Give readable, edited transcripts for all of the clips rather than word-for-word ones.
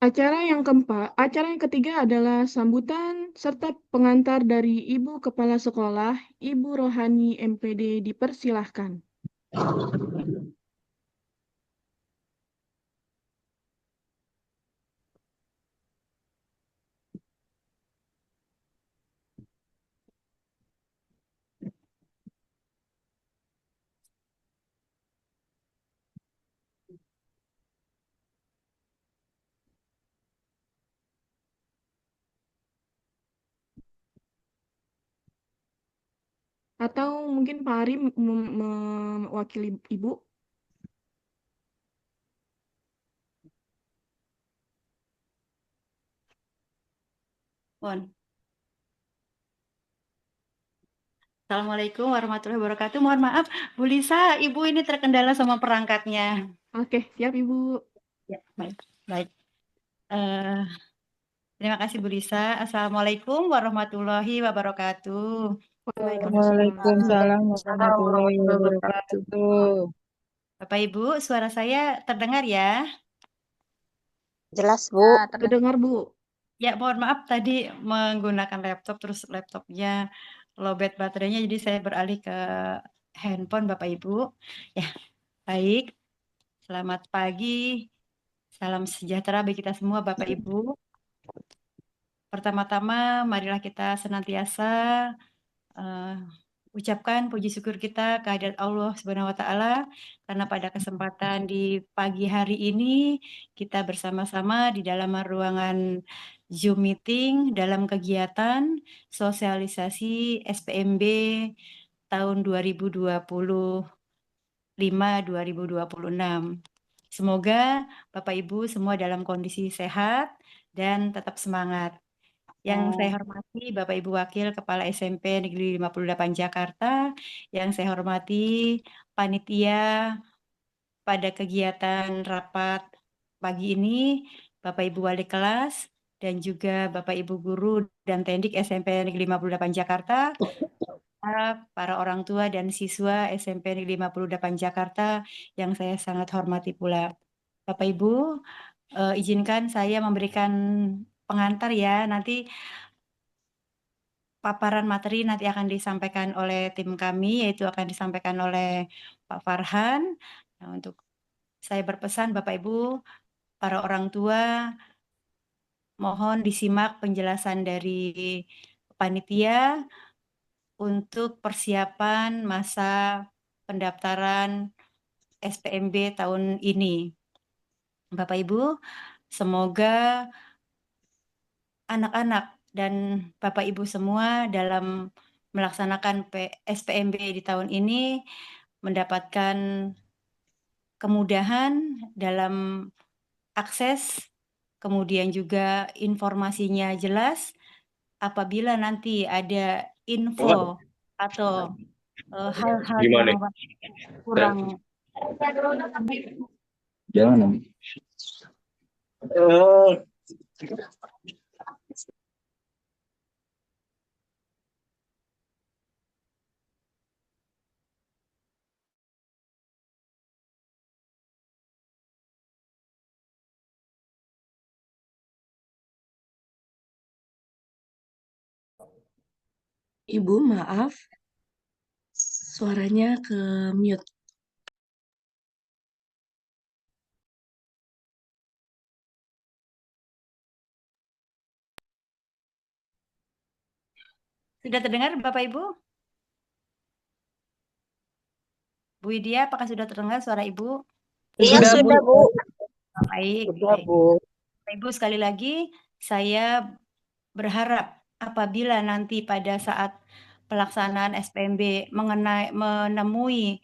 Acara yang ketiga adalah sambutan serta pengantar dari Ibu Kepala Sekolah, Ibu Rohani MPD dipersilahkan. Atau mungkin Pak Ari mewakili Ibu. Mohon. Assalamualaikum warahmatullahi wabarakatuh. Mohon maaf, Bu Lisa, Ibu ini terkendala sama perangkatnya. Oke, siap Ibu. Ya, baik. Baik. Terima kasih Bu Lisa. Assalamualaikum warahmatullahi wabarakatuh. Waalaikumsalam warahmatullahi wabarakatuh. Bapak Ibu, suara saya terdengar ya? Jelas, Bu. Terdengar Bu. Ya, mohon maaf tadi menggunakan laptop, terus laptopnya lowbat baterainya, jadi saya beralih ke handphone Bapak Ibu. Ya, baik. Selamat pagi. Salam sejahtera bagi kita semua Bapak Ibu. Pertama-tama, marilah kita senantiasa ucapkan puji syukur kita kehadirat Allah Subhanahu wa Ta'ala, karena pada kesempatan di pagi hari ini kita bersama-sama di dalam ruangan Zoom meeting dalam kegiatan sosialisasi SPMB tahun 2025-2026. Semoga Bapak Ibu semua dalam kondisi sehat dan tetap semangat. Yang saya hormati Bapak Ibu Wakil Kepala SMP Negeri 58 Jakarta, yang saya hormati panitia pada kegiatan rapat pagi ini, Bapak Ibu Wali Kelas, dan juga Bapak Ibu Guru dan Tendik SMP Negeri 58 Jakarta, para orang tua dan siswa SMP Negeri 58 Jakarta yang saya sangat hormati pula. Bapak Ibu, izinkan saya memberikan pengantar ya, nanti paparan materi nanti akan disampaikan oleh tim kami, yaitu akan disampaikan oleh Pak Farhan. Nah, untuk saya berpesan Bapak Ibu, para orang tua, mohon disimak penjelasan dari panitia untuk persiapan masa pendaftaran SPMB tahun ini. Bapak Ibu, semoga anak-anak dan Bapak Ibu semua dalam melaksanakan SPMB di tahun ini mendapatkan kemudahan dalam akses, kemudian juga informasinya jelas. Apabila nanti ada info atau hal-hal yang kurang Jangan. Ibu, maaf. Suaranya ke mute. sudah terdengar Bapak Ibu? Bu Widya, apakah sudah terdengar suara Ibu? Iya, sudah, Bu. Baik, Sudah, baik. Bu. Bapak Ibu, sekali lagi saya berharap apabila nanti pada saat pelaksanaan SPMB menemui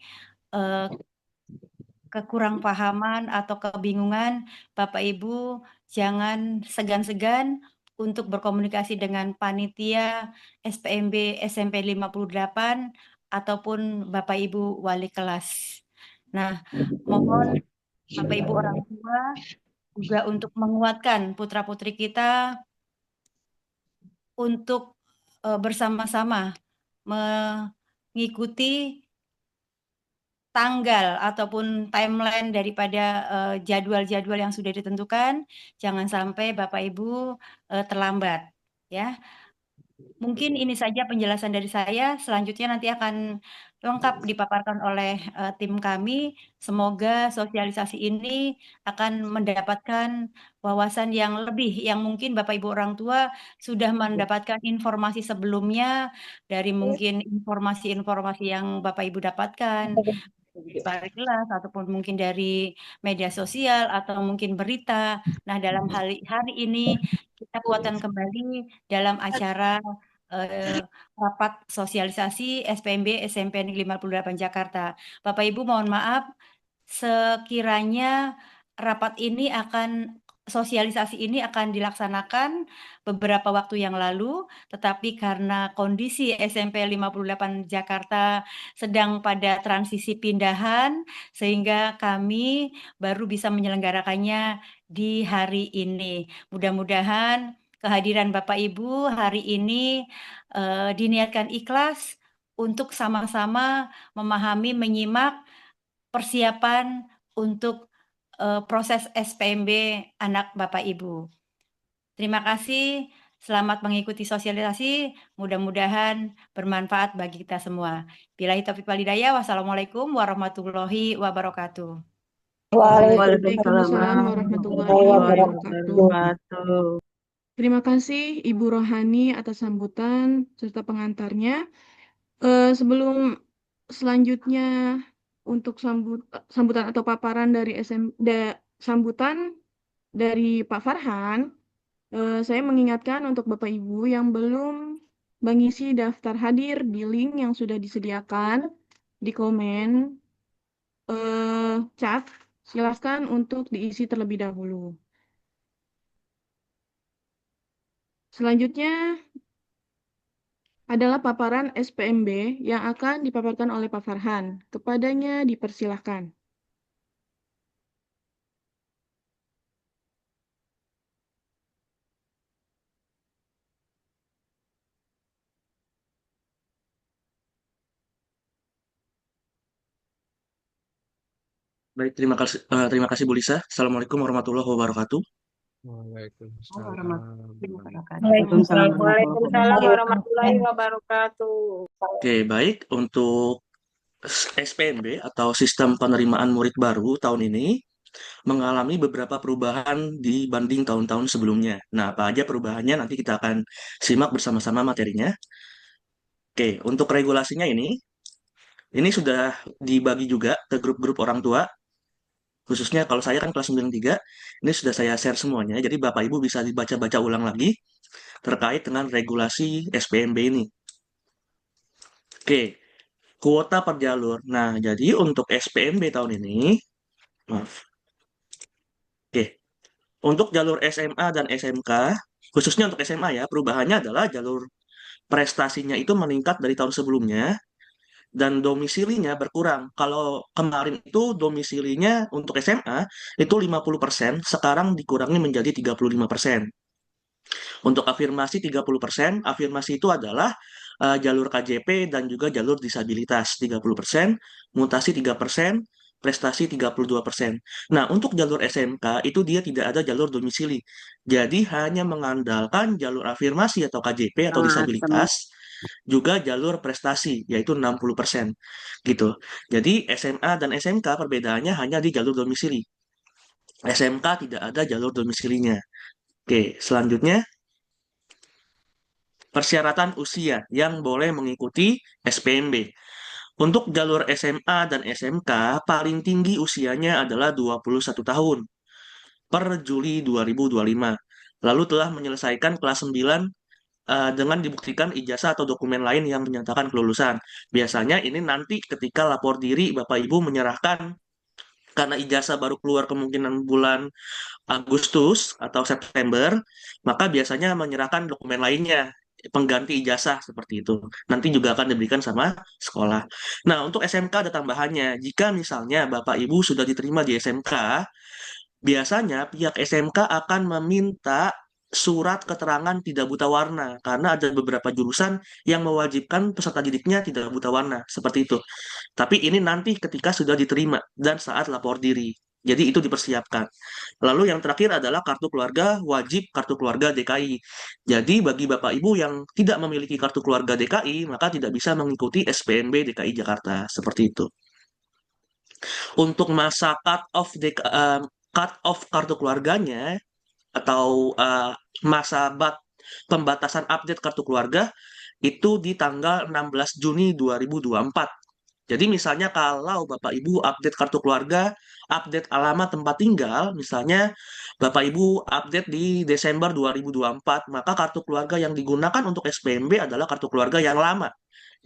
kekurangpahaman atau kebingungan, Bapak Ibu jangan segan-segan untuk berkomunikasi dengan panitia SPMB SMP 58 ataupun Bapak Ibu wali kelas. Nah, mohon Bapak Ibu orang tua juga untuk menguatkan putra-putri kita untuk bersama-sama mengikuti tanggal ataupun timeline daripada jadwal-jadwal yang sudah ditentukan, jangan sampai Bapak Ibu terlambat ya. Mungkin ini saja penjelasan dari saya. Selanjutnya nanti akan lengkap dipaparkan oleh tim kami. Semoga sosialisasi ini akan mendapatkan wawasan yang lebih, yang mungkin Bapak Ibu orang tua sudah mendapatkan informasi sebelumnya dari mungkin informasi-informasi yang Bapak Ibu dapatkan di balik kelas ataupun mungkin dari media sosial atau mungkin berita. Nah, dalam hari ini kita kuatkan kembali dalam acara rapat sosialisasi SPMB SMP Negeri 58 Jakarta. Bapak Ibu mohon maaf, sekiranya sosialisasi ini akan dilaksanakan beberapa waktu yang lalu, tetapi karena kondisi SMP 58 Jakarta sedang pada transisi pindahan, sehingga kami baru bisa menyelenggarakannya di hari ini. Mudah-mudahan kehadiran Bapak Ibu hari ini diniatkan ikhlas untuk sama-sama memahami, menyimak persiapan untuk proses SPMB anak Bapak Ibu. Terima kasih, selamat mengikuti sosialisasi, mudah-mudahan bermanfaat bagi kita semua. Billahi taufiq wal hidayah, wassalamualaikum warahmatullahi wabarakatuh. Waalaikumsalam warahmatullahi wabarakatuh. Terima kasih Ibu Rohani atas sambutan serta pengantarnya. Sebelum selanjutnya untuk sambutan atau paparan dari sambutan dari Pak Farhan, saya mengingatkan untuk Bapak Ibu yang belum mengisi daftar hadir di link yang sudah disediakan di komen chat, silakan untuk diisi terlebih dahulu. Selanjutnya adalah paparan SPMB yang akan dipaparkan oleh Pak Farhan. Kepadanya dipersilahkan. Baik, terima kasih Bu Lisa. Assalamualaikum warahmatullahi wabarakatuh. Waalaikumsalam warahmatullahi wabarakatuh. Oke, baik. Untuk SPMB atau Sistem Penerimaan Murid Baru tahun ini mengalami beberapa perubahan dibanding tahun-tahun sebelumnya. Nah, apa aja perubahannya nanti kita akan simak bersama-sama materinya. Oke, untuk regulasinya ini sudah dibagi juga ke grup-grup orang tua. Khususnya kalau saya kan kelas 93, ini sudah saya share semuanya. Jadi Bapak Ibu bisa dibaca-baca ulang lagi terkait dengan regulasi SPMB ini. Oke, kuota per jalur. Nah, jadi untuk SPMB tahun ini, maaf. Oke, untuk jalur SMA dan SMK, khususnya untuk SMA ya, perubahannya adalah jalur prestasinya itu meningkat dari tahun sebelumnya, dan domisilinya berkurang. Kalau kemarin itu domisilinya untuk SMA itu 50%, sekarang dikurangi menjadi 35%. Untuk afirmasi 30%, afirmasi itu adalah jalur KJP dan juga jalur disabilitas 30%, mutasi 3%, prestasi 32%. Nah, untuk jalur SMK itu dia tidak ada jalur domisili. Jadi hanya mengandalkan jalur afirmasi atau KJP atau disabilitas, juga jalur prestasi yaitu 60% gitu. Jadi SMA dan SMK perbedaannya hanya di jalur domisili. SMK tidak ada jalur domisilinya. Oke, selanjutnya persyaratan usia yang boleh mengikuti SPMB. Untuk jalur SMA dan SMK, paling tinggi usianya adalah 21 tahun per Juli 2025. Lalu telah menyelesaikan kelas 9 dengan dibuktikan ijazah atau dokumen lain yang menyatakan kelulusan. Biasanya ini nanti ketika lapor diri Bapak Ibu menyerahkan, karena ijazah baru keluar kemungkinan bulan Agustus atau September, maka biasanya menyerahkan dokumen lainnya, pengganti ijazah seperti itu. Nanti juga akan diberikan sama sekolah. Nah, untuk SMK ada tambahannya. Jika misalnya Bapak Ibu sudah diterima di SMK, biasanya pihak SMK akan meminta surat keterangan tidak buta warna karena ada beberapa jurusan yang mewajibkan peserta didiknya tidak buta warna seperti itu. Tapi ini nanti ketika sudah diterima dan saat lapor diri. Jadi itu dipersiapkan. Lalu yang terakhir adalah kartu keluarga, wajib kartu keluarga DKI. Jadi bagi Bapak Ibu yang tidak memiliki kartu keluarga DKI, maka tidak bisa mengikuti SPNB DKI Jakarta. Seperti itu. Untuk masa cut off kartu keluarganya atau masa pembatasan update kartu keluarga itu di tanggal 16 Juni 2024. Jadi misalnya kalau Bapak Ibu update kartu keluarga, update alamat tempat tinggal, misalnya Bapak Ibu update di Desember 2024, maka kartu keluarga yang digunakan untuk SPMB adalah kartu keluarga yang lama,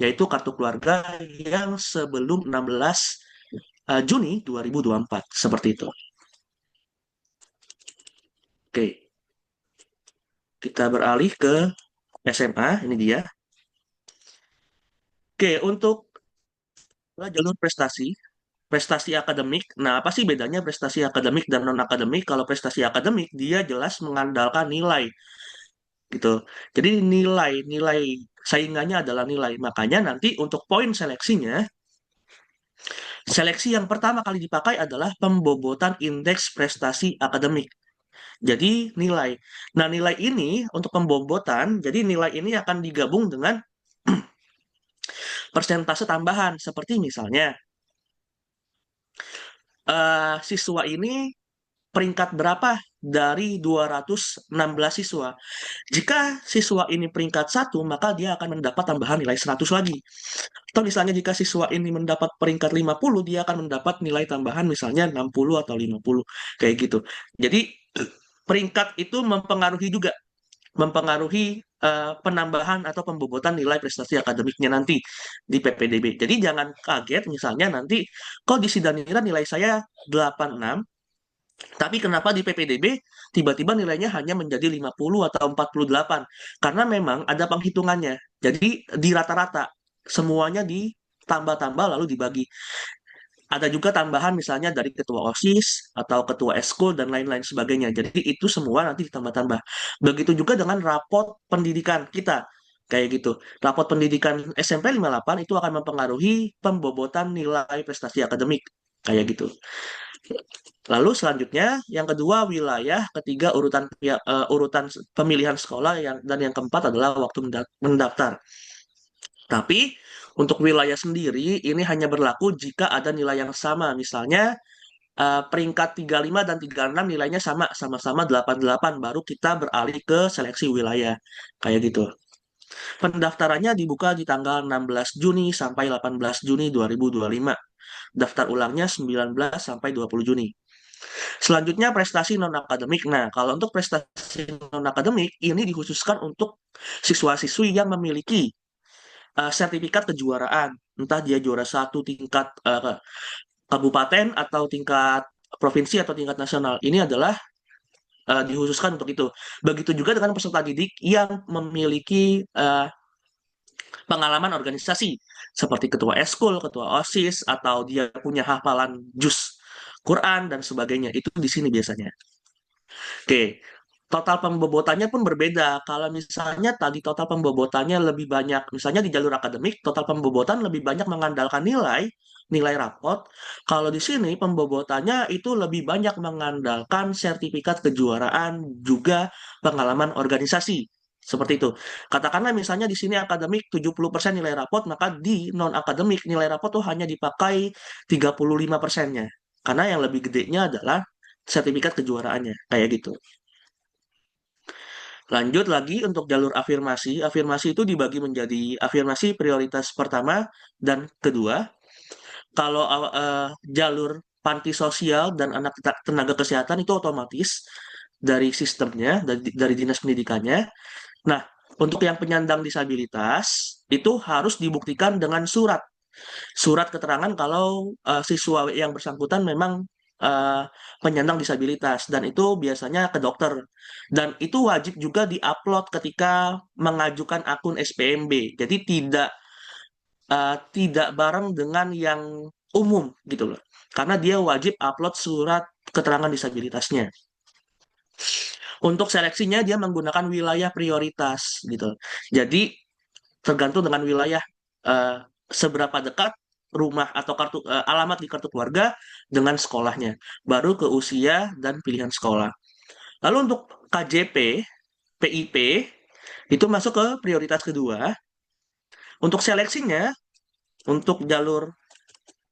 yaitu kartu keluarga yang sebelum 16 Juni 2024, seperti itu. Oke, kita beralih ke SMA, ini dia. Oke, untuk jalur prestasi akademik. Nah, apa sih bedanya prestasi akademik dan non-akademik? Kalau prestasi akademik, dia jelas mengandalkan nilai, gitu. Jadi nilai saingannya adalah nilai. Makanya nanti untuk poin seleksinya, seleksi yang pertama kali dipakai adalah pembobotan indeks prestasi akademik. Jadi nilai. Nah, nilai ini untuk pembobotan, jadi nilai ini akan digabung dengan persentase tambahan. Seperti misalnya, siswa ini peringkat berapa dari 216 siswa. Jika siswa ini peringkat 1, maka dia akan mendapat tambahan nilai 100 lagi. Atau misalnya jika siswa ini mendapat peringkat 50, dia akan mendapat nilai tambahan misalnya 60 atau 50. Kayak gitu. Jadi peringkat itu mempengaruhi penambahan atau pembobotan nilai prestasi akademiknya nanti di PPDB. Jadi jangan kaget misalnya nanti kok di Sidanira nilai saya 86, tapi kenapa di PPDB tiba-tiba nilainya hanya menjadi 50 atau 48? Karena memang ada penghitungannya. Jadi di rata-rata semuanya ditambah-tambah lalu dibagi. Ada juga tambahan misalnya dari ketua OSIS atau ketua eskul dan lain-lain sebagainya. Jadi itu semua nanti ditambah-tambah. Begitu juga dengan rapot pendidikan kita. Kayak gitu. Rapot pendidikan SMP 58 itu akan mempengaruhi pembobotan nilai prestasi akademik. Kayak gitu. Lalu selanjutnya, yang kedua wilayah, ketiga urutan pemilihan sekolah, dan yang keempat adalah waktu mendaftar. Tapi untuk wilayah sendiri ini hanya berlaku jika ada nilai yang sama. Misalnya peringkat 35 dan 36 nilainya sama-sama 88, baru kita beralih ke seleksi wilayah. Kayak gitu. Pendaftarannya dibuka di tanggal 16 Juni sampai 18 Juni 2025. Daftar ulangnya 19 sampai 20 Juni. Selanjutnya prestasi non-akademik. Nah, kalau untuk prestasi non-akademik, ini dikhususkan untuk siswa-siswi yang memiliki sertifikat kejuaraan. Entah dia juara 1 tingkat kabupaten atau tingkat provinsi atau tingkat nasional. Ini adalah dikhususkan untuk itu. Begitu juga dengan peserta didik yang memiliki pengalaman organisasi seperti ketua eskul, ketua OSIS, atau dia punya hafalan juz Quran dan sebagainya. Itu di sini biasanya. Oke, total pembobotannya pun berbeda. Kalau misalnya tadi total pembobotannya lebih banyak, misalnya di jalur akademik, total pembobotan lebih banyak mengandalkan nilai rapot. Kalau di sini pembobotannya itu lebih banyak mengandalkan sertifikat kejuaraan, juga pengalaman organisasi. Seperti itu. Katakanlah misalnya di sini akademik 70% nilai rapot, maka di non-akademik nilai rapot tuh hanya dipakai 35%-nya. Karena yang lebih gedenya adalah sertifikat kejuaraannya. Kayak gitu. Lanjut lagi untuk jalur afirmasi. Afirmasi itu dibagi menjadi afirmasi prioritas pertama dan kedua. Kalau jalur panti sosial dan anak tenaga kesehatan itu otomatis dari sistemnya, dari dinas pendidikannya. Nah, untuk yang penyandang disabilitas itu harus dibuktikan dengan surat keterangan kalau siswa yang bersangkutan memang penyandang disabilitas, dan itu biasanya ke dokter, dan itu wajib juga diupload ketika mengajukan akun SPMB. Jadi tidak bareng dengan yang umum gitu loh, karena dia wajib upload surat keterangan disabilitasnya. Untuk seleksinya dia menggunakan wilayah prioritas gitu. Jadi tergantung dengan wilayah seberapa dekat rumah atau alamat di kartu keluarga dengan sekolahnya. Baru ke usia dan pilihan sekolah. Lalu untuk KJP, PIP itu masuk ke prioritas kedua. Untuk seleksinya, untuk jalur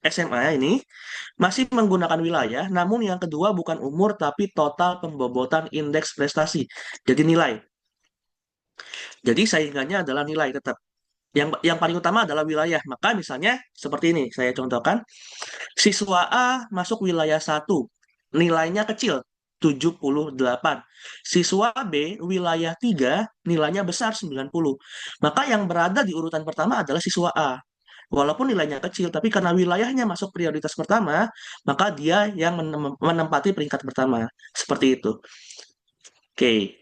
SMA ini masih menggunakan wilayah, namun yang kedua bukan umur tapi total pembobotan indeks prestasi. Jadi nilai. Jadi saingannya adalah nilai tetap. Yang paling utama adalah wilayah. Maka misalnya seperti ini, saya contohkan. Siswa A masuk wilayah 1, nilainya kecil, 78. Siswa B wilayah 3, nilainya besar, 90. Maka yang berada di urutan pertama adalah siswa A. Walaupun nilainya kecil, tapi karena wilayahnya masuk prioritas pertama, maka dia yang menempati peringkat pertama. Seperti itu. Oke,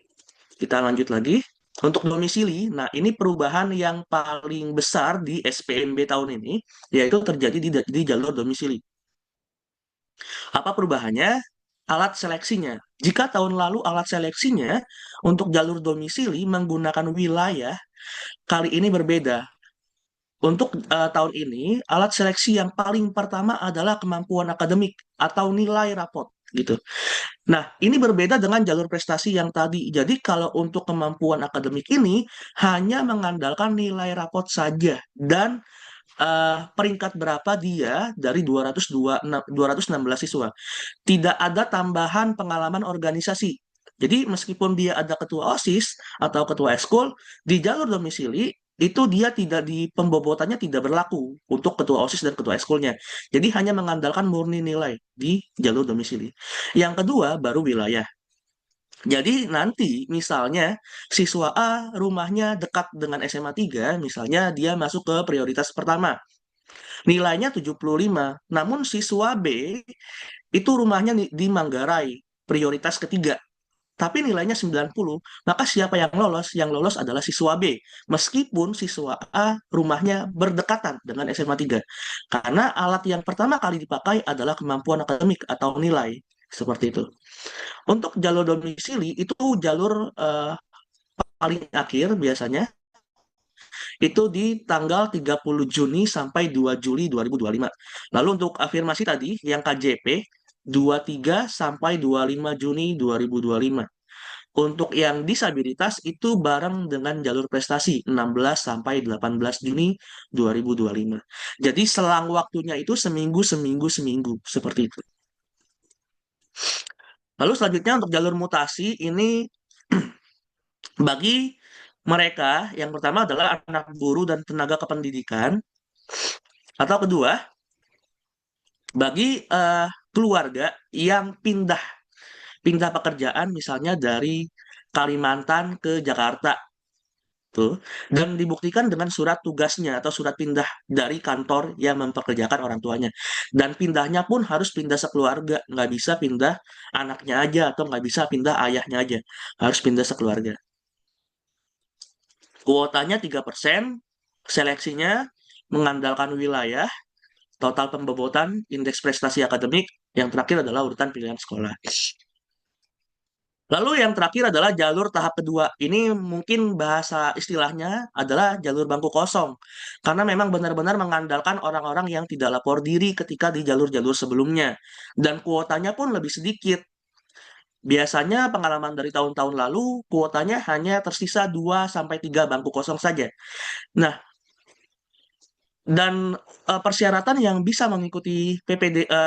kita lanjut lagi. Untuk domisili, nah ini perubahan yang paling besar di SPMB tahun ini, yaitu terjadi di jalur domisili. Apa perubahannya? Alat seleksinya. Jika tahun lalu alat seleksinya untuk jalur domisili menggunakan wilayah, kali ini berbeda. Untuk tahun ini, alat seleksi yang paling pertama adalah kemampuan akademik atau nilai rapot gitu. Nah, ini berbeda dengan jalur prestasi yang tadi. Jadi kalau untuk kemampuan akademik ini hanya mengandalkan nilai rapot saja dan peringkat berapa dia dari 216 siswa. Tidak ada tambahan pengalaman organisasi. Jadi meskipun dia ada ketua OSIS atau ketua ekskul, di jalur domisili itu dia tidak di pembobotannya tidak berlaku untuk ketua OSIS dan ketua ekskulnya. Jadi hanya mengandalkan murni nilai di jalur domisili. Yang kedua baru wilayah. Jadi nanti misalnya siswa A rumahnya dekat dengan SMA 3, misalnya dia masuk ke prioritas pertama. Nilainya 75, namun siswa B itu rumahnya di Manggarai, prioritas ketiga. Tapi nilainya 90, maka siapa yang lolos? Yang lolos adalah siswa B. Meskipun siswa A rumahnya berdekatan dengan SMA 3. Karena alat yang pertama kali dipakai adalah kemampuan akademik atau nilai. Seperti itu. Untuk jalur domisili, itu jalur paling akhir biasanya. Itu di tanggal 30 Juni sampai 2 Juli 2025. Lalu untuk afirmasi tadi, yang KJP, 23 sampai 25 Juni 2025. Untuk yang disabilitas itu bareng dengan jalur prestasi 16 sampai 18 Juni 2025. Jadi selang waktunya itu seminggu seperti itu. Lalu selanjutnya untuk jalur mutasi ini bagi mereka yang pertama adalah anak guru dan tenaga kependidikan, atau kedua bagi keluarga yang pindah pekerjaan misalnya dari Kalimantan ke Jakarta tuh, dan dibuktikan dengan surat tugasnya atau surat pindah dari kantor yang mempekerjakan orang tuanya. Dan pindahnya pun harus pindah sekeluarga, nggak bisa pindah anaknya aja atau nggak bisa pindah ayahnya aja, harus pindah sekeluarga. Kuotanya 3%, seleksinya mengandalkan wilayah, total pembobotan, indeks prestasi akademik, yang terakhir adalah urutan pilihan sekolah. Lalu yang terakhir adalah jalur tahap kedua. Ini mungkin bahasa istilahnya adalah jalur bangku kosong. Karena memang benar-benar mengandalkan orang-orang yang tidak lapor diri ketika di jalur-jalur sebelumnya. Dan kuotanya pun lebih sedikit. Biasanya pengalaman dari tahun-tahun lalu, kuotanya hanya tersisa 2-3 bangku kosong saja. Nah, dan persyaratan yang bisa mengikuti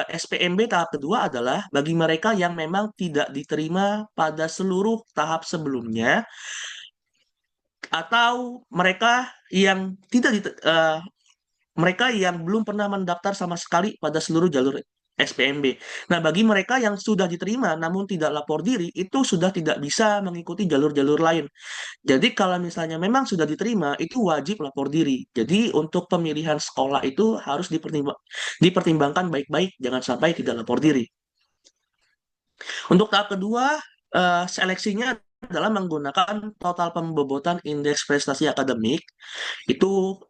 SPMB tahap kedua adalah bagi mereka yang memang tidak diterima pada seluruh tahap sebelumnya, atau mereka yang mereka yang belum pernah mendaftar sama sekali pada seluruh jalur SPMB. Nah, bagi mereka yang sudah diterima namun tidak lapor diri, itu sudah tidak bisa mengikuti jalur-jalur lain. Jadi kalau misalnya memang sudah diterima, itu wajib lapor diri. Jadi untuk pemilihan sekolah itu harus dipertimbangkan baik-baik, jangan sampai tidak lapor diri. Untuk tahap kedua, seleksinya adalah menggunakan total pembobotan indeks prestasi akademik. Itu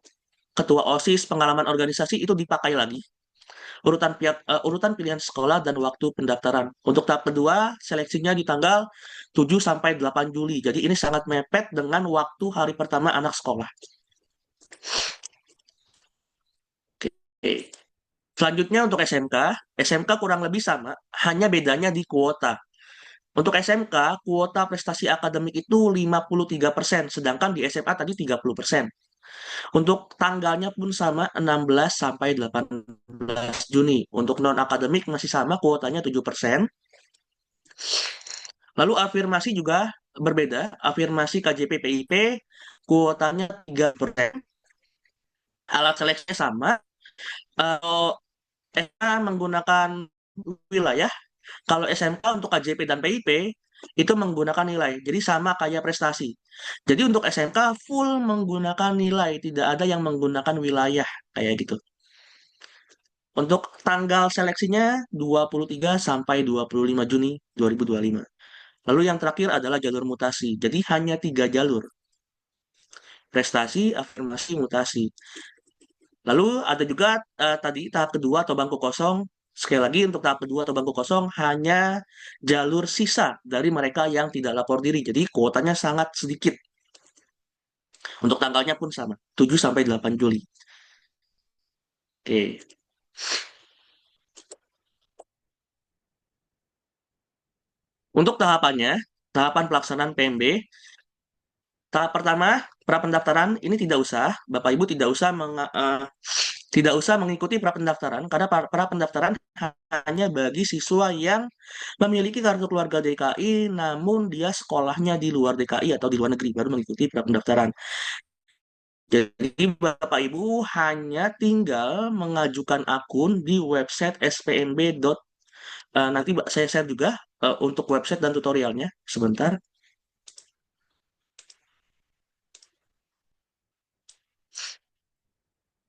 ketua OSIS, pengalaman organisasi itu dipakai lagi. urutan pilihan sekolah dan waktu pendaftaran. Untuk tahap kedua, seleksinya di tanggal 7 sampai 8 Juli. Jadi ini sangat mepet dengan waktu hari pertama anak sekolah. Oke. Selanjutnya untuk SMK kurang lebih sama, hanya bedanya di kuota. Untuk SMK, kuota prestasi akademik itu 53%, sedangkan di SMA tadi 30%. Untuk tanggalnya pun sama, 16 sampai 18 Juni. Untuk non-akademik masih sama, kuotanya 7%. Lalu afirmasi juga berbeda. Afirmasi KJP PIP, kuotanya 3%. Alat seleksinya sama. SMA menggunakan wilayah. Kalau SMK untuk KJP dan PIP, itu menggunakan nilai. Jadi sama kayak prestasi. Jadi untuk SMK full menggunakan nilai. Tidak ada yang menggunakan wilayah. Kayak gitu. Untuk tanggal seleksinya 23 sampai 25 Juni 2025. Lalu yang terakhir adalah jalur mutasi. Jadi hanya 3 jalur. Prestasi, afirmasi, mutasi. Lalu ada juga tadi tahap kedua atau bangku kosong. Sekali lagi untuk tahap kedua atau bangku kosong hanya jalur sisa dari mereka yang tidak lapor diri. Jadi kuotanya sangat sedikit. Untuk tanggalnya pun sama, 7 sampai 8 Juli. Oke. Untuk tahapan pelaksanaan PMB, tahap pertama, prapendaftaran ini tidak usah, Bapak Ibu tidak usah mengikuti prapendaftaran karena prapendaftaran hanya bagi siswa yang memiliki kartu keluarga DKI namun dia sekolahnya di luar DKI atau di luar negeri baru mengikuti prapendaftaran. Jadi Bapak Ibu hanya tinggal mengajukan akun di website spmb. Nanti saya share juga untuk website dan tutorialnya sebentar.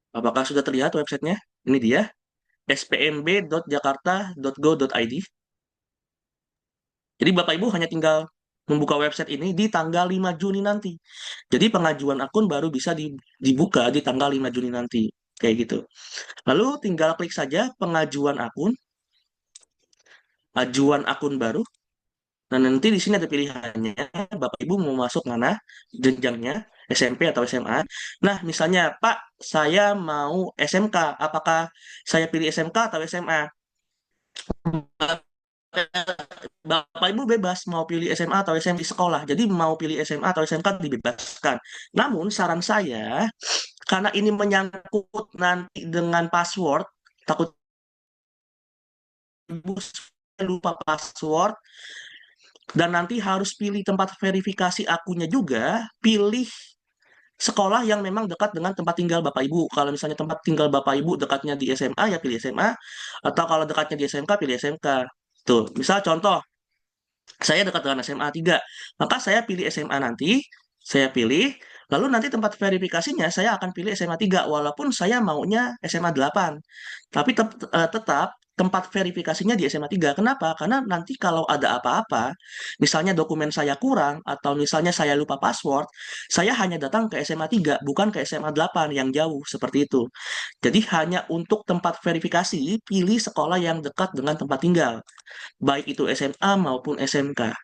Apakah sudah terlihat websitenya? Ini dia, spmb.jakarta.go.id. Jadi Bapak Ibu hanya tinggal membuka website ini di tanggal 5 Juni nanti. Jadi pengajuan akun baru bisa dibuka di tanggal 5 Juni nanti. Kayak gitu. Lalu tinggal klik saja pengajuan akun, ajuan akun baru. Nah, nanti di sini ada pilihannya. Bapak Ibu mau masuk mana jenjangnya, SMP atau SMA. Nah, misalnya, Pak, saya mau SMK. Apakah saya pilih SMK atau SMA? Bapak Ibu bebas mau pilih SMA atau SMA di sekolah. Jadi mau pilih SMA atau SMK dibebaskan. Namun saran saya, karena ini menyangkut nanti dengan password, takut Ibu lupa password, dan nanti harus pilih tempat verifikasi akunnya juga, pilih sekolah yang memang dekat dengan tempat tinggal Bapak Ibu. Kalau misalnya tempat tinggal Bapak Ibu dekatnya di SMA, ya pilih SMA. Atau kalau dekatnya di SMK, pilih SMK. Tuh, misal contoh, saya dekat dengan SMA 3, maka saya pilih SMA nanti, saya pilih, lalu nanti tempat verifikasinya saya akan pilih SMA 3, walaupun saya maunya SMA 8. Tapi tetap tempat verifikasinya di SMA 3. Kenapa? Karena nanti kalau ada apa-apa, misalnya dokumen saya kurang, atau misalnya saya lupa password, saya hanya datang ke SMA 3, bukan ke SMA 8 yang jauh, seperti itu. Jadi hanya untuk tempat verifikasi, pilih sekolah yang dekat dengan tempat tinggal baik itu SMA maupun SMK.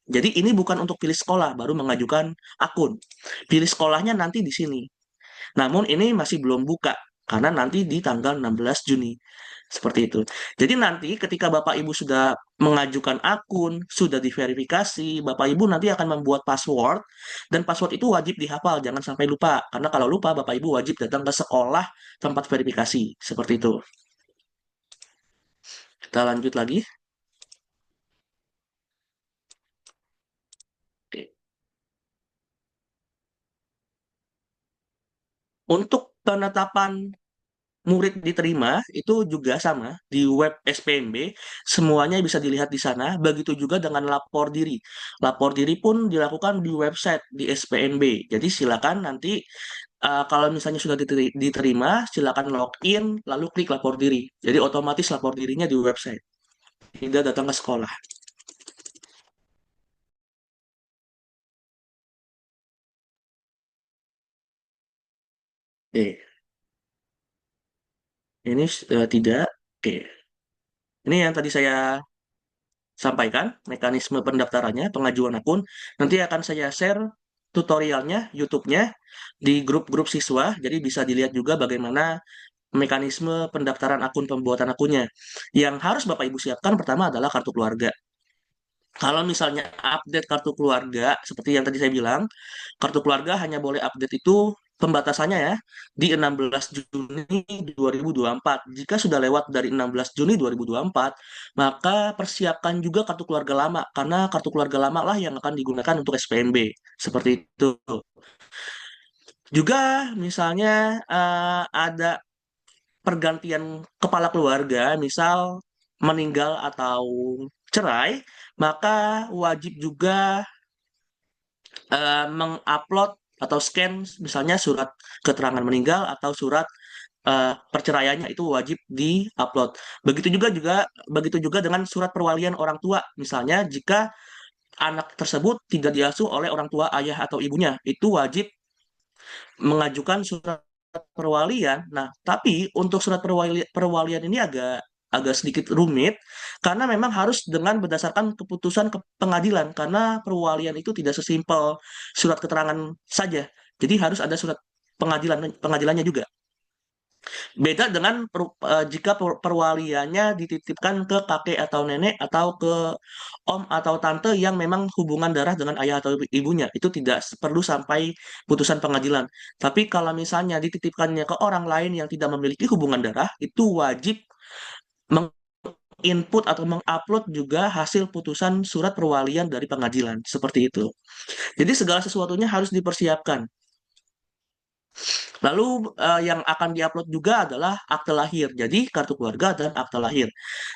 Jadi ini bukan untuk pilih sekolah, baru mengajukan akun. Pilih sekolahnya nanti di sini. Namun ini masih belum buka, karena nanti di tanggal 16 Juni. Seperti itu. Jadi nanti ketika Bapak Ibu sudah mengajukan akun, sudah diverifikasi, Bapak Ibu nanti akan membuat password, dan password itu wajib dihafal, jangan sampai lupa. Karena kalau lupa, Bapak Ibu wajib datang ke sekolah tempat verifikasi. Seperti itu. Kita lanjut lagi. Oke. Untuk penetapan murid diterima itu juga sama di web SPMB, semuanya bisa dilihat di sana. Begitu juga dengan lapor diri. Lapor diri pun dilakukan di website di SPMB. Jadi silakan nanti kalau misalnya sudah diterima, silakan login lalu klik lapor diri. Jadi otomatis lapor dirinya di website. Tidak datang ke sekolah. Oke. Ini tidak. Oke, ini yang tadi saya sampaikan, mekanisme pendaftarannya, pengajuan akun. Nanti akan saya share tutorialnya, YouTube-nya di grup-grup siswa, jadi bisa dilihat juga bagaimana mekanisme pendaftaran akun, pembuatan akunnya. Yang harus Bapak Ibu siapkan pertama adalah kartu keluarga. Kalau misalnya update kartu keluarga, seperti yang tadi saya bilang, kartu keluarga hanya boleh update itu pembatasannya ya di 16 Juni 2024. Jika sudah lewat dari 16 Juni 2024, maka persiapkan juga kartu keluarga lama karena kartu keluarga lama lah yang akan digunakan untuk SPMB. Seperti itu. Juga misalnya ada pergantian kepala keluarga, misal meninggal atau cerai, maka wajib juga mengupload atau scan misalnya surat keterangan meninggal atau surat perceraiannya itu wajib di-upload. Begitu juga dengan surat perwalian orang tua. Misalnya jika anak tersebut tidak diasuh oleh orang tua ayah atau ibunya, itu wajib mengajukan surat perwalian. Nah, tapi untuk surat perwalian ini agak agak sedikit rumit karena memang harus dengan berdasarkan keputusan pengadilan karena perwalian itu tidak sesimpel surat keterangan saja. Jadi harus ada surat pengadilannya juga. Beda dengan jika perwaliannya dititipkan ke kakek atau nenek atau ke om atau tante yang memang hubungan darah dengan ayah atau ibunya. Itu tidak perlu sampai putusan pengadilan. Tapi kalau misalnya dititipkannya ke orang lain yang tidak memiliki hubungan darah, itu wajib menginput atau mengupload juga hasil putusan surat perwalian dari pengadilan. Seperti itu. Jadi segala sesuatunya harus dipersiapkan. Lalu yang akan diupload juga adalah akte lahir. Jadi kartu keluarga dan akte lahir.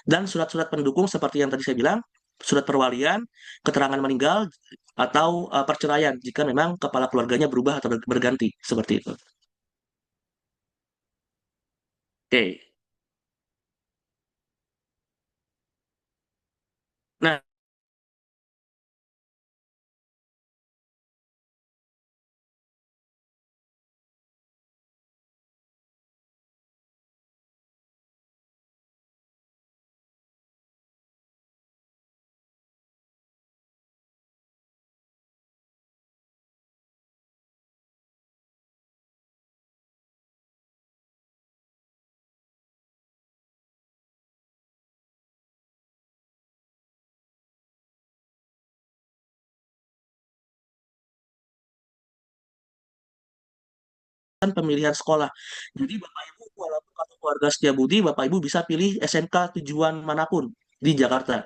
Dan surat-surat pendukung seperti yang tadi saya bilang, surat perwalian, keterangan meninggal, atau perceraian jika memang kepala keluarganya berubah atau berganti. Seperti itu. Oke. Nah, kan pemilihan sekolah. Jadi Bapak Ibu walaupun kartu keluarga Setiabudi, Bapak Ibu bisa pilih SMK tujuan manapun di Jakarta.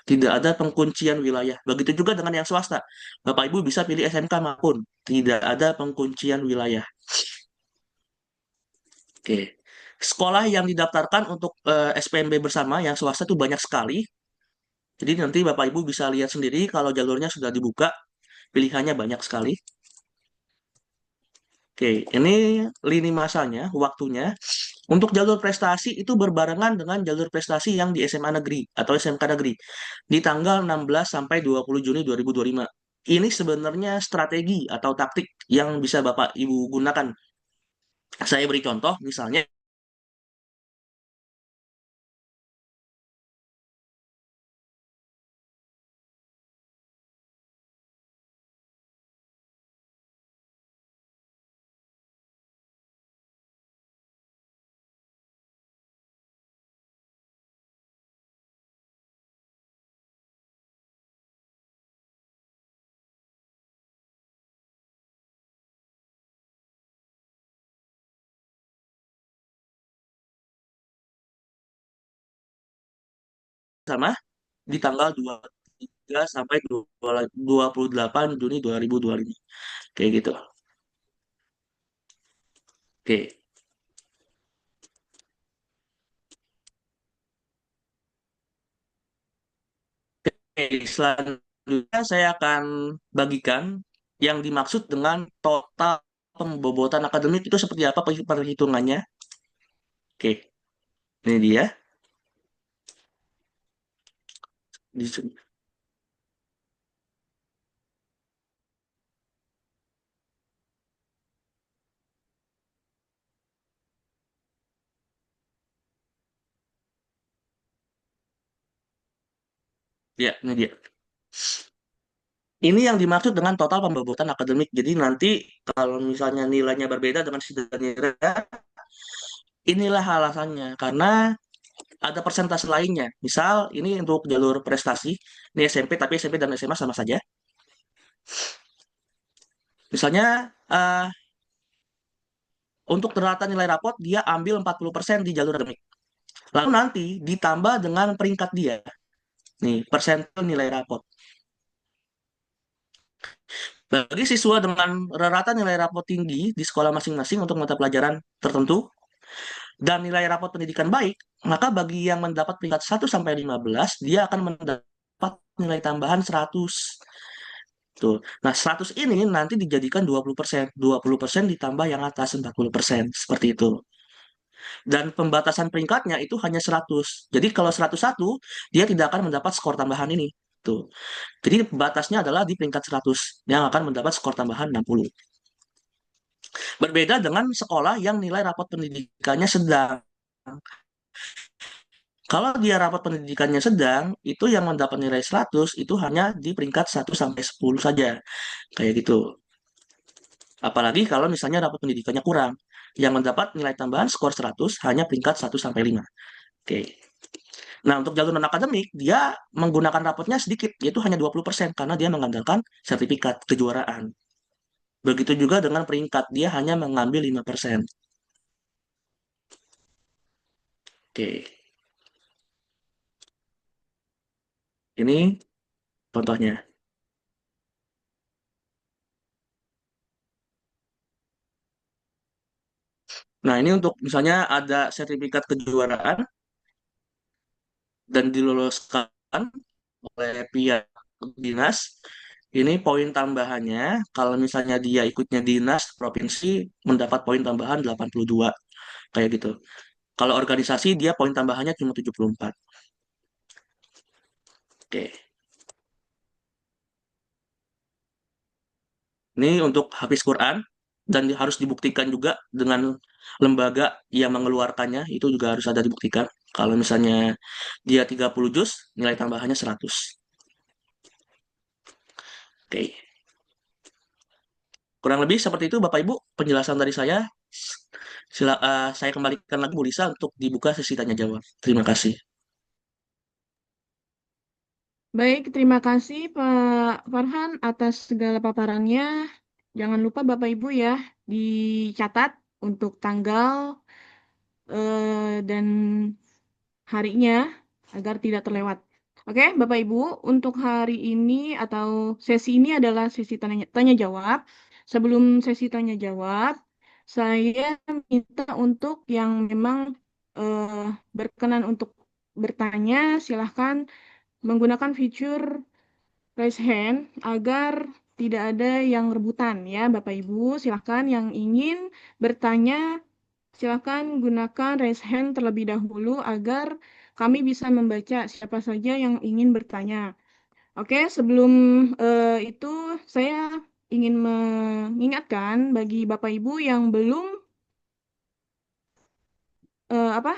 Tidak ada pengkuncian wilayah. Begitu juga dengan yang swasta. Bapak Ibu bisa pilih SMK manapun. Tidak ada pengkuncian wilayah. Oke. Sekolah yang didaftarkan untuk SPMB bersama yang swasta itu banyak sekali. Jadi nanti Bapak Ibu bisa lihat sendiri kalau jalurnya sudah dibuka, pilihannya banyak sekali. Oke, ini lini masanya, waktunya. Untuk jalur prestasi itu berbarengan dengan jalur prestasi yang di SMA negeri atau SMK negeri di tanggal 16 sampai 20 Juni 2025. Ini sebenarnya strategi atau taktik yang bisa Bapak Ibu gunakan. Saya beri contoh, misalnya sama di tanggal 23 sampai 28 Juni 2025. Kayak gitu. Oke. Oke, selanjutnya saya akan bagikan yang dimaksud dengan total pembobotan akademik itu seperti apa perhitungannya. Oke, ini dia. Di- Ya, ini dia. Ini yang dimaksud dengan total pembobotan akademik. Jadi nanti kalau misalnya nilainya berbeda dengan si Danira, inilah alasannya. Karena ada persentase lainnya. Misal ini untuk jalur prestasi, ini SMP tapi SMP dan SMA sama saja. Misalnya untuk rata nilai rapot dia ambil 40% di jalur akademik. Lalu nanti ditambah dengan peringkat dia. Nih, persentil nilai rapot. Bagi siswa dengan rata nilai rapot tinggi di sekolah masing-masing untuk mata pelajaran tertentu dan nilai rapot pendidikan baik, maka bagi yang mendapat peringkat 1 sampai 15, dia akan mendapat nilai tambahan 100. Tuh. Nah, 100 ini nanti dijadikan 20%. 20% ditambah yang atas 40%. Seperti itu. Dan pembatasan peringkatnya itu hanya 100. Jadi kalau 101, dia tidak akan mendapat skor tambahan ini. Tuh. Jadi batasnya adalah di peringkat 100 yang akan mendapat skor tambahan 60. Berbeda dengan sekolah yang nilai rapot pendidikannya sedang. Kalau dia rapot pendidikannya sedang, itu yang mendapat nilai 100 itu hanya di peringkat 1 sampai 10 saja. Kayak gitu. Apalagi kalau misalnya rapot pendidikannya kurang. Yang mendapat nilai tambahan skor 100 hanya peringkat 1 sampai 5. Oke. Nah, untuk jalur non-akademik, dia menggunakan rapotnya sedikit, yaitu hanya 20%, karena dia mengandalkan sertifikat kejuaraan. Begitu juga dengan peringkat, dia hanya mengambil 5%. Oke. Ini contohnya. Nah, ini untuk misalnya ada sertifikat kejuaraan dan diloloskan oleh pihak dinas. Ini poin tambahannya, kalau misalnya dia ikutnya dinas provinsi, mendapat poin tambahan 82. Kayak gitu. Kalau organisasi, dia poin tambahannya cuma 74. Oke. Ini untuk hafiz Quran, dan harus dibuktikan juga dengan lembaga yang mengeluarkannya, itu juga harus ada dibuktikan. Kalau misalnya dia 30 juz, nilai tambahannya 100. Oke. Kurang lebih seperti itu Bapak Ibu penjelasan dari saya. Saya kembalikan lagi Bu Lisa untuk dibuka sesi tanya jawab. Terima kasih. Baik, terima kasih Pak Farhan atas segala paparannya. Jangan lupa Bapak Ibu ya, dicatat untuk tanggal dan harinya agar tidak terlewat. Oke, Bapak Ibu, untuk hari ini atau sesi ini adalah sesi tanya jawab. Sebelum sesi tanya jawab, saya minta untuk yang memang berkenan untuk bertanya, silahkan menggunakan fitur raise hand agar tidak ada yang rebutan ya, Bapak Ibu. Silahkan yang ingin bertanya, silahkan gunakan raise hand terlebih dahulu agar kami bisa membaca siapa saja yang ingin bertanya. Oke, sebelum itu saya ingin mengingatkan bagi Bapak Ibu yang belum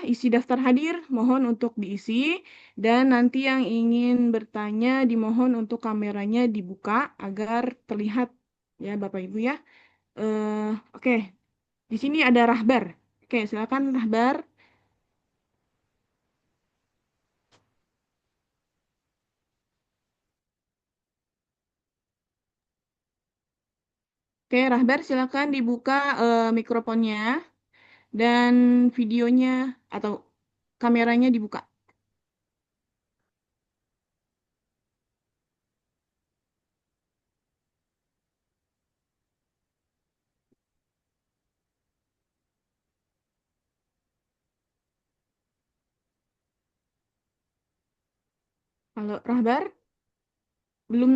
isi daftar hadir, mohon untuk diisi. Dan nanti yang ingin bertanya, dimohon untuk kameranya dibuka agar terlihat ya Bapak Ibu ya. Oke, di sini ada Rahbar. Oke, silakan Rahbar. Oke, Rahbar silakan dibuka mikrofonnya dan videonya atau kameranya dibuka. Kalau Rahbar belum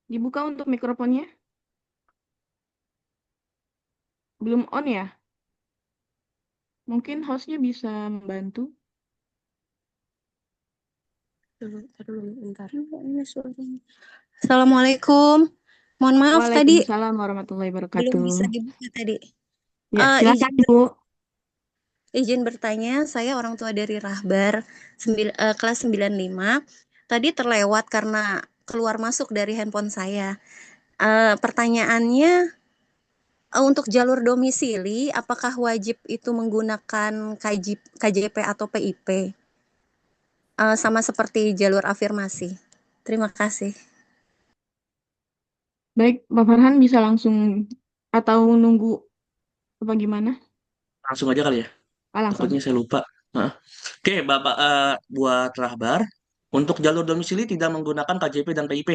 dibuka untuk mikrofonnya? Belum on ya? Mungkin hostnya bisa membantu. Bentar. Assalamualaikum. Mohon maaf tadi Waalaikumsalam warahmatullahi belum wabarakatuh. bisa dibuka tadi. Ya, silakan Bu. Izin bertanya, saya orang tua dari Rahbar kelas 95. tadi terlewat karena keluar masuk dari handphone saya. Pertanyaannya, untuk jalur domisili, apakah wajib itu menggunakan KJP atau PIP? Sama seperti jalur afirmasi. Terima kasih. Baik, Pak Farhan bisa langsung atau nunggu apa gimana? Langsung aja kali ya. Langsung. Takutnya saya lupa. Nah. Oke, Bapak, buat Rahbar, untuk jalur domisili tidak menggunakan KJP dan PIP.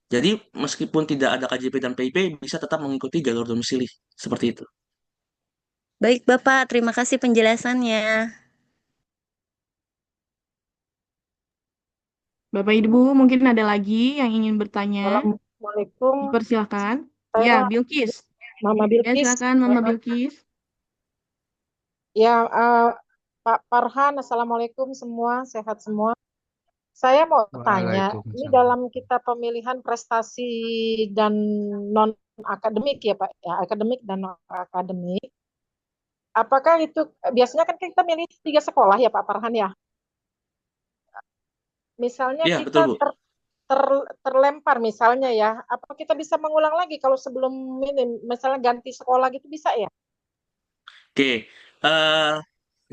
Jadi meskipun tidak ada KJP dan PIP, bisa tetap mengikuti jalur domisili. Seperti itu. Baik, Bapak. Terima kasih penjelasannya. Bapak Ibu mungkin ada lagi yang ingin bertanya. Assalamualaikum. Dipersilakan. Saya Ya, Bilkis. Mama Ya, Bilkis. silakan Mama Bilkis. Ya, Pak Farhan, Assalamualaikum semua, sehat semua. Saya mau tanya, ini dalam kita pemilihan prestasi dan non akademik ya Pak, ya akademik dan non akademik. Apakah itu biasanya kan kita milih 3 sekolah ya Pak Farhan ya? Misalnya Iya, betul, kita Bu. terlempar misalnya ya, apa kita bisa mengulang lagi kalau sebelum ini, misalnya ganti sekolah gitu bisa ya? Oke.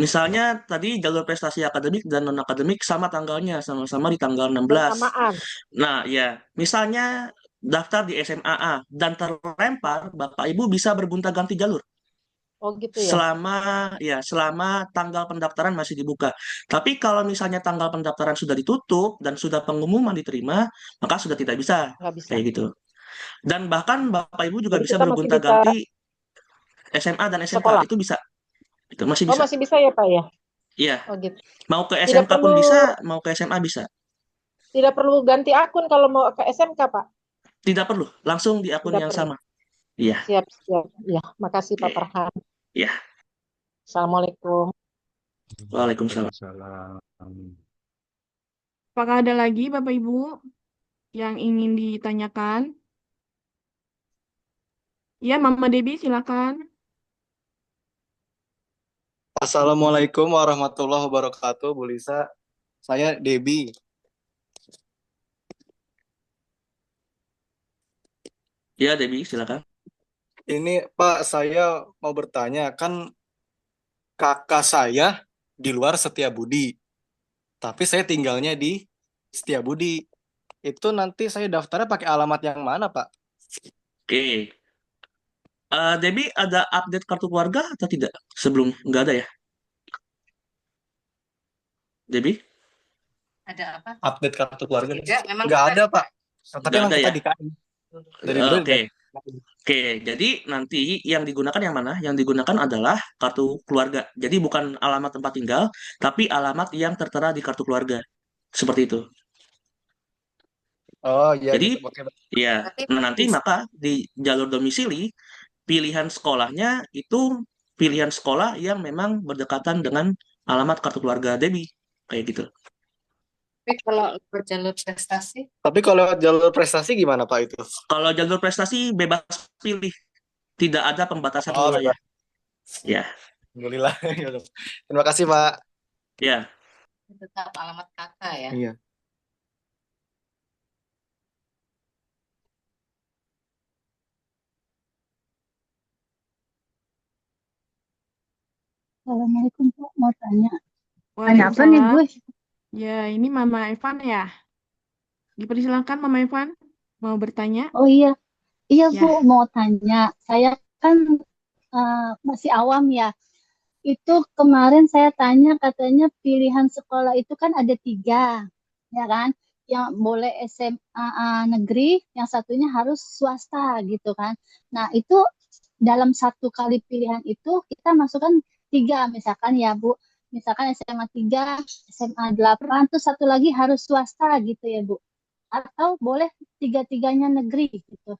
Misalnya tadi jalur prestasi akademik dan non-akademik sama tanggalnya, sama-sama di tanggal 16. Bersamaan. Nah, ya, misalnya daftar di SMAA dan terlempar, Bapak Ibu bisa bergonta-ganti jalur. Oh gitu ya. Selama tanggal pendaftaran masih dibuka. Tapi kalau misalnya tanggal pendaftaran sudah ditutup dan sudah pengumuman diterima, maka sudah tidak bisa Nggak bisa. kayak gitu. Dan bahkan Bapak Ibu juga Jadi bisa kita masih bisa bergonta-ganti SMA dan SMK, sekolah. itu bisa. Itu masih Oh bisa. masih bisa ya Pak ya? Iya, Oh gitu. mau ke Tidak SMK pun perlu bisa, mau ke SMA bisa. tidak perlu ganti akun kalau mau ke SMK Pak. Tidak perlu, langsung di akun Tidak yang perlu. sama. Iya, Siap, siap. Ya, makasih Pak oke. Farhan. Iya, Assalamualaikum. Waalaikumsalam. Apakah ada lagi Bapak Ibu yang ingin ditanyakan? Ya, Mama Debbie silakan. Assalamualaikum warahmatullahi wabarakatuh, Bu Lisa. Saya Debi. Ya, Debbie, silakan. Ini Pak, saya mau bertanya, kan kakak saya di luar Setiabudi, tapi saya tinggalnya di Setiabudi. Itu nanti saya daftarnya pakai alamat yang mana, Pak? Oke. Debbie, ada update kartu keluarga atau tidak? Sebelum, nggak ada ya? Debbie? Ada apa? Update kartu keluarga? Tidak, memang Nggak ada, Pak. Tapi Nggak emang ada kita ya? DKI. Dari dulu Oke. DKI. Oke, jadi nanti yang digunakan yang mana? Yang digunakan adalah kartu keluarga. Jadi bukan alamat tempat tinggal, tapi alamat yang tertera di kartu keluarga. Seperti itu. Oh iya Jadi, gitu. Oke. ya, Tapi nanti maka di jalur domisili, pilihan sekolahnya itu pilihan sekolah yang memang berdekatan dengan alamat kartu keluarga Debbie. Kayak gitu. kalau jalur prestasi, Tapi kalau jalur prestasi gimana, Pak, itu? Kalau jalur prestasi bebas pilih, tidak ada pembatasan Oh, wilayah. bebas. Ya, Alhamdulillah. Terima kasih, Pak. ya. tetap alamat kakak ya. Iya. Assalamualaikum, Bu. Mau tanya. Tanya apa nih, Waalaikumsalam. gue? Ya, ini Mama Evan ya. Dipersilakan Mama Evan mau bertanya. Oh iya. Iya, Ya. Bu. Mau tanya. Saya kan masih awam ya. Itu kemarin saya tanya, katanya pilihan sekolah itu kan ada 3. Ya kan? Yang boleh SMA negeri, yang satunya harus swasta gitu kan. Nah, itu dalam satu kali pilihan itu kita masukkan 3 misalkan ya Bu. Misalkan SMA 3, SMA 8, terus satu lagi harus swasta gitu ya Bu. Atau boleh 3-tiganya negeri gitu.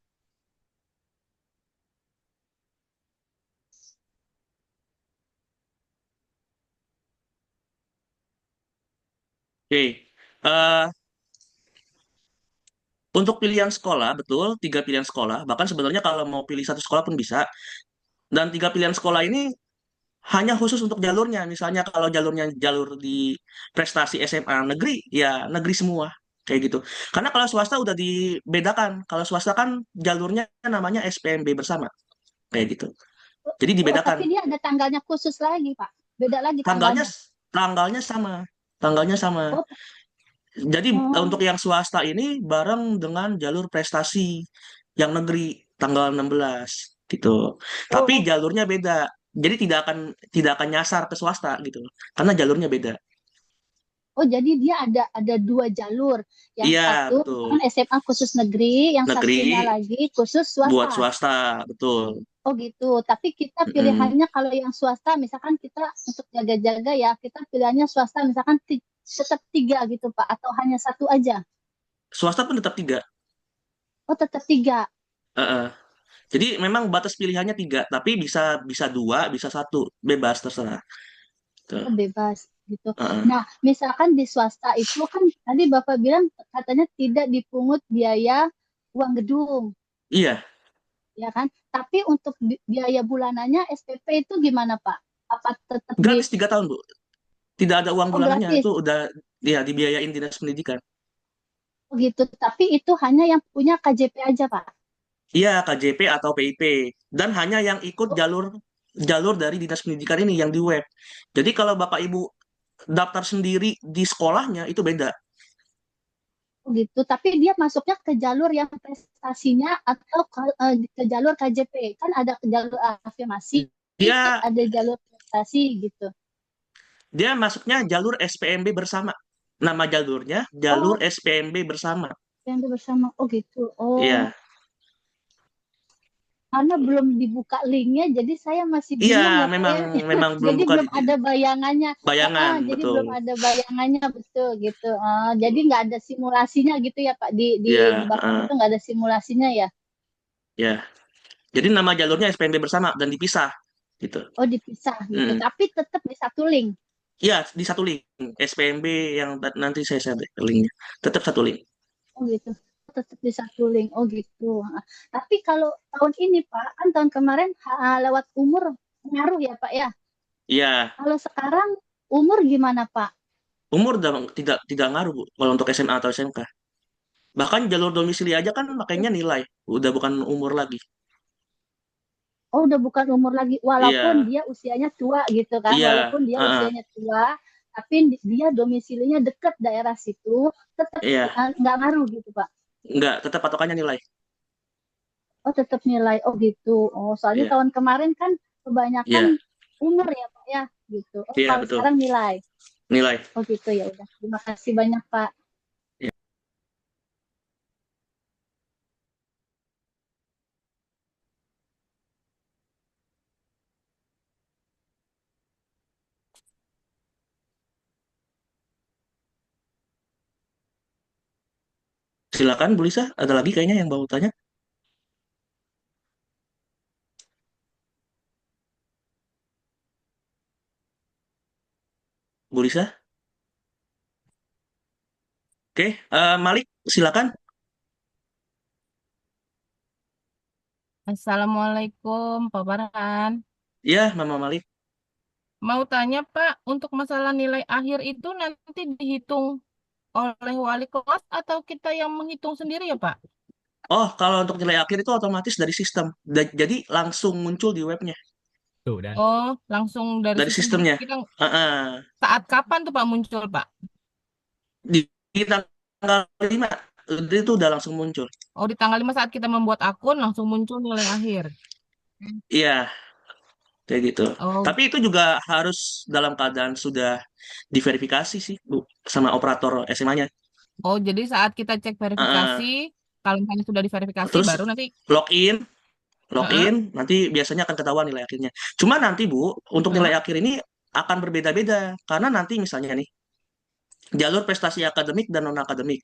Oke. Eh, untuk pilihan sekolah, betul, 3 pilihan sekolah. Bahkan sebenarnya kalau mau pilih satu sekolah pun bisa. Dan 3 pilihan sekolah ini hanya khusus untuk jalurnya. Misalnya kalau jalurnya jalur di prestasi SMA negeri, ya negeri semua. kayak gitu. Karena kalau swasta udah dibedakan. Kalau swasta kan jalurnya namanya SPMB bersama, kayak gitu. Jadi Oh, dibedakan. tapi dia ada tanggalnya khusus lagi, Pak. Beda lagi Tanggalnya tanggalnya. tanggalnya sama. Tanggalnya sama. Oh, Jadi untuk oh, yang swasta ini bareng dengan jalur prestasi yang negeri tanggal 16 gitu. Tapi oh, jalurnya beda. Jadi tidak akan nyasar ke swasta gitu. Karena jalurnya beda. oh, jadi dia ada dua jalur. Yang Iya, satu betul. misalkan SMA khusus negeri, yang Negeri satunya lagi khusus buat swasta. swasta, betul. Oh gitu. Tapi kita Mm-mm. pilihannya kalau yang swasta, misalkan kita untuk jaga-jaga ya, kita pilihannya swasta, misalkan tetap tiga gitu Pak, atau hanya satu aja. Swasta pun tetap 3. Oh tetap tiga. Heeh. Jadi memang batas pilihannya 3, tapi bisa bisa 2, bisa 1, bebas terserah. Tuh. Oh bebas gitu. Heeh. Nah, misalkan di swasta itu kan tadi Bapak bilang katanya tidak dipungut biaya uang gedung, Iya, ya kan? Tapi untuk biaya bulanannya SPP itu gimana Pak? Apa tetap di gratis 3 tahun, Bu. Tidak ada uang oh bulanannya, gratis? itu udah ya dibiayain Dinas Pendidikan. Oh gitu. Tapi itu hanya yang punya KJP aja Pak. Iya, KJP atau PIP. Dan hanya yang ikut Oh, jalur jalur dari Dinas Pendidikan ini yang di web. Jadi kalau Bapak Ibu daftar sendiri di sekolahnya itu beda. oh gitu. Tapi dia masuknya ke jalur yang prestasinya atau ke jalur KJP. Kan ada ke jalur afirmasi, Dia ada jalur prestasi gitu. dia masuknya jalur SPMB bersama. Nama jalurnya jalur Oh, SPMB bersama. yang bersama. Oh gitu. Oh, Iya. karena belum dibuka linknya, jadi saya masih Iya, bingung ya Pak memang ya. memang belum Jadi buka belum ada bayangannya. bayangan, Jadi betul. belum ada bayangannya betul gitu. Jadi nggak ada simulasinya gitu ya Pak. Di Iya, Bapak itu nggak ada simulasinya ya. ya. Jadi nama jalurnya SPMB bersama dan dipisah gitu. Oh dipisah gitu. Mm. Tapi tetap di satu link. Iya, di satu link. SPMB yang nanti saya share linknya. Tetap satu link. Oh gitu. Tetap di satu link. Oh gitu. Tapi kalau tahun ini Pak, kan tahun kemarin lewat umur ngaruh ya Pak ya. Iya, Kalau sekarang umur gimana Pak? umur tidak ngaruh, Bu, kalau untuk SMA atau SMK. Bahkan jalur domisili aja kan makanya nilai, udah bukan umur lagi. Oh, udah bukan umur lagi, walaupun Iya, dia usianya tua gitu kan, iya, walaupun dia heeh, usianya tua, tapi dia domisilinya dekat daerah situ, tetap iya, nggak ngaruh gitu, Pak. enggak, tetap patokannya nilai. Oh, tetap nilai. Oh, gitu. Oh, soalnya Iya, tahun kemarin kan kebanyakan iya, umur ya, Pak ya, gitu. Oh, iya kalau betul, sekarang nilai. nilai. Oh, gitu ya udah. Terima kasih banyak, Pak. Iya. Silakan Bu Lisa, ada lagi kayaknya yang mau tanya. Bu Lisa? Oke, Malik, silakan. Assalamualaikum, Pak Farhan. Iya, Mama Malik. Mau tanya, Pak, untuk masalah nilai akhir itu nanti dihitung oleh wali kelas atau kita yang menghitung sendiri ya, Pak? Oh, kalau untuk nilai akhir itu otomatis dari sistem. Jadi langsung muncul di webnya. Oh, langsung dari Dari sistem. sistemnya. Kita Heeh. saat kapan tuh Pak muncul, Pak? Di tanggal 5 itu udah langsung muncul. Oh, di tanggal 5 saat kita membuat akun langsung muncul nilai akhir. Iya, kayak gitu. Oh, Tapi itu juga harus dalam keadaan sudah diverifikasi sih, Bu, sama operator SMA-nya. oh, jadi saat kita cek Heeh. verifikasi, kalau misalnya sudah diverifikasi Terus baru nanti. login, Heeh, nanti biasanya akan ketahuan nilai akhirnya. Cuma nanti, Bu, untuk nilai heeh. akhir ini akan berbeda-beda. Karena nanti misalnya nih, jalur prestasi akademik dan non-akademik.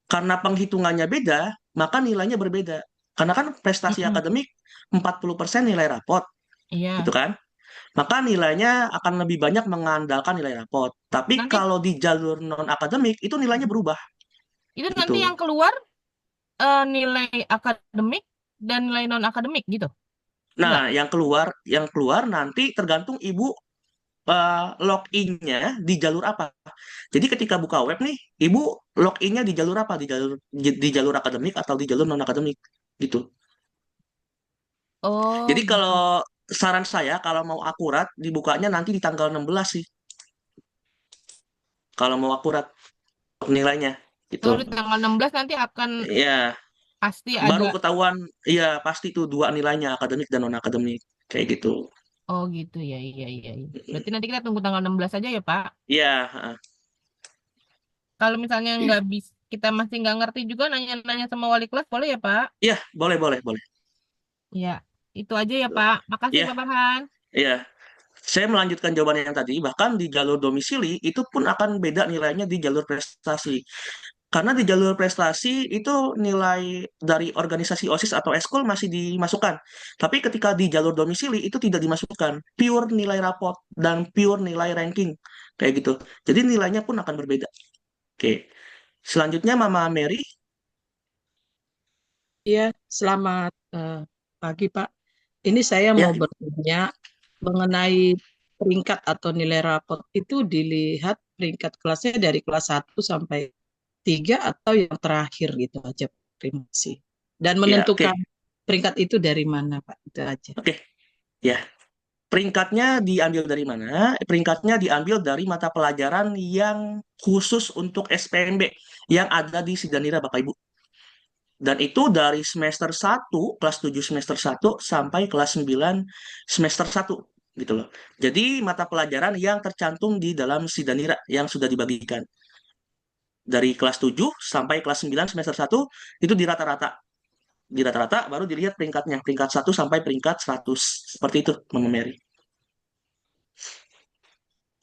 Karena penghitungannya beda, maka nilainya berbeda. Karena kan prestasi Mm-mm. akademik 40% nilai rapot, gitu Iya. kan? Maka nilainya akan lebih banyak mengandalkan nilai rapot. Tapi Nanti kalau di jalur non-akademik, itu nilainya berubah, itu nanti gitu. yang keluar nilai akademik dan nilai non akademik gitu. Nah, Enggak. yang keluar nanti tergantung ibu login-nya di jalur apa. Jadi ketika buka web nih, Ibu login-nya di jalur apa? Di jalur akademik atau di jalur non akademik gitu. Oh, Jadi gitu. kalau saran saya kalau mau akurat dibukanya nanti di tanggal 16 sih. Kalau mau akurat nilainya gitu. Kalau di tanggal 16 nanti akan Ya, pasti baru ada. ketahuan, iya pasti tuh dua nilainya akademik dan non akademik kayak gitu. Oh, gitu ya. Iya, iya, iya. Berarti nanti kita tunggu tanggal 16 aja ya, Pak. Iya, heeh. Kalau misalnya nggak bisa, kita masih nggak ngerti juga nanya-nanya sama wali kelas, boleh ya, Pak? Iya, boleh boleh boleh. Ya, itu aja ya, Pak. Makasih, Iya, Pak Farhan. iya. Saya melanjutkan jawaban yang tadi, bahkan di jalur domisili itu pun akan beda nilainya di jalur prestasi. Karena di jalur prestasi itu nilai dari organisasi OSIS atau eskul masih dimasukkan. Tapi ketika di jalur domisili itu tidak dimasukkan. Pure nilai raport dan pure nilai ranking. Kayak gitu. Jadi nilainya pun akan berbeda. Oke. Selanjutnya Mama Mary. Iya, selamat pagi Pak. Ini saya Ya, mau Ibu. bertanya mengenai peringkat atau nilai raport itu dilihat peringkat kelasnya dari kelas 1 sampai 3 atau yang terakhir gitu aja. Terima kasih. Dan Ya, oke. menentukan peringkat itu dari mana Pak? Itu aja. Oke. Ya. Peringkatnya diambil dari mana? Peringkatnya diambil dari mata pelajaran yang khusus untuk SPMB yang ada di Sidanira Bapak Ibu. Dan itu dari semester 1, kelas 7 semester 1 sampai kelas 9 semester 1 gitu loh. Jadi mata pelajaran yang tercantum di dalam Sidanira yang sudah dibagikan. Dari kelas 7 sampai kelas 9 semester 1 itu di rata-rata. Di rata-rata baru dilihat peringkatnya, peringkat 1 sampai peringkat 100. Seperti itu, Mama Mary.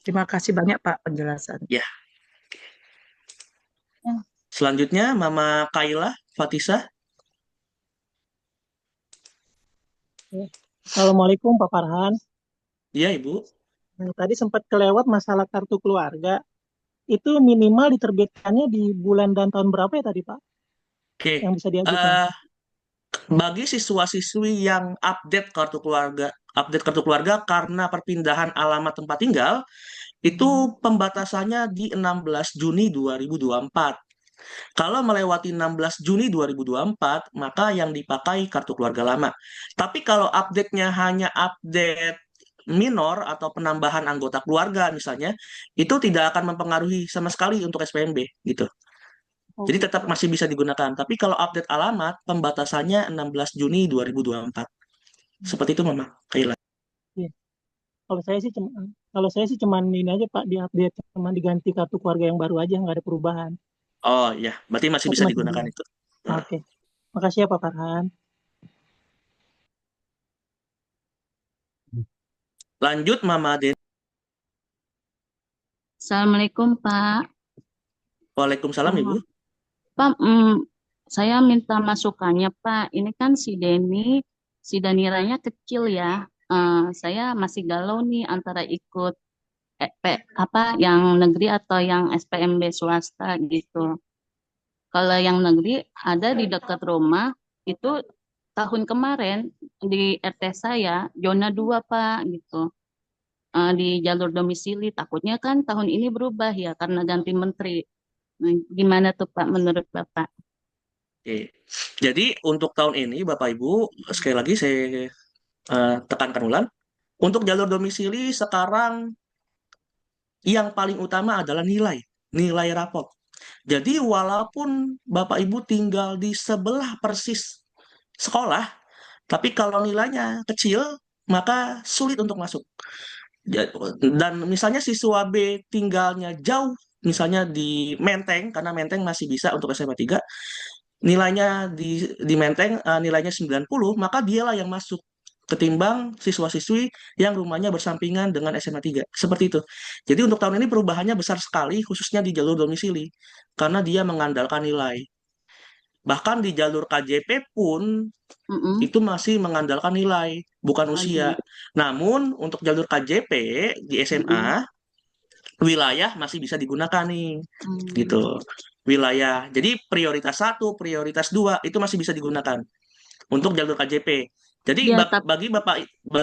Terima kasih banyak Pak penjelasan. Ya. Selanjutnya Mama Kaila Fatisa. Assalamualaikum Pak Farhan. Iya, Ibu. Tadi sempat kelewat masalah kartu keluarga. Itu minimal diterbitkannya di bulan dan tahun berapa ya tadi Pak? Oke. Yang bisa diajukan. Bagi siswa-siswi yang update kartu keluarga karena perpindahan alamat tempat tinggal, itu pembatasannya di 16 Juni 2024. Kalau melewati 16 Juni 2024, maka yang dipakai kartu keluarga lama. Tapi kalau update-nya hanya update minor atau penambahan anggota keluarga misalnya, itu tidak akan mempengaruhi sama sekali untuk SPMB gitu. Jadi tetap masih bisa digunakan. Tapi kalau update alamat, pembatasannya 16 Juni 2024. Seperti itu, Mama Kaila. Iya. Kalau saya sih cuman ini aja Pak, diupdate cuma diganti kartu keluarga yang baru aja, nggak ada perubahan. Oh iya, berarti masih bisa Masih digunakan itu. Oke. Makasih ya Pak Farhan. Lanjut, Mama Den. Assalamualaikum Pak. Waalaikumsalam, Ibu. Pak, saya minta masukannya Pak. Ini kan si Daniranya kecil ya. Saya masih galau nih antara ikut yang negeri atau yang SPMB swasta gitu. Kalau yang negeri ada di dekat rumah itu tahun kemarin di RT saya zona 2 Pak gitu. Di jalur domisili takutnya kan tahun ini berubah ya karena ganti menteri. Nah, gimana tuh Pak menurut Bapak? Oke. Jadi untuk tahun ini, Bapak Ibu, sekali lagi saya tekankan ulang, untuk jalur domisili sekarang yang paling utama adalah nilai raport. Jadi walaupun Bapak Ibu tinggal di sebelah persis sekolah, tapi kalau nilainya kecil, maka sulit untuk masuk. Dan misalnya siswa B tinggalnya jauh, misalnya di Menteng, karena Menteng masih bisa untuk SMA 3, nilainya di Menteng nilainya 90, maka dialah yang masuk ketimbang siswa-siswi yang rumahnya bersampingan dengan SMA 3. Seperti itu. Jadi untuk tahun ini perubahannya besar sekali, khususnya di jalur domisili, karena dia mengandalkan nilai. Bahkan di jalur KJP pun itu masih mengandalkan nilai, bukan usia. Namun untuk jalur KJP di SMA, wilayah masih bisa digunakan nih, gitu. Wilayah. Jadi prioritas 1, prioritas 2 itu masih bisa digunakan untuk jalur KJP. Jadi Ya, tapi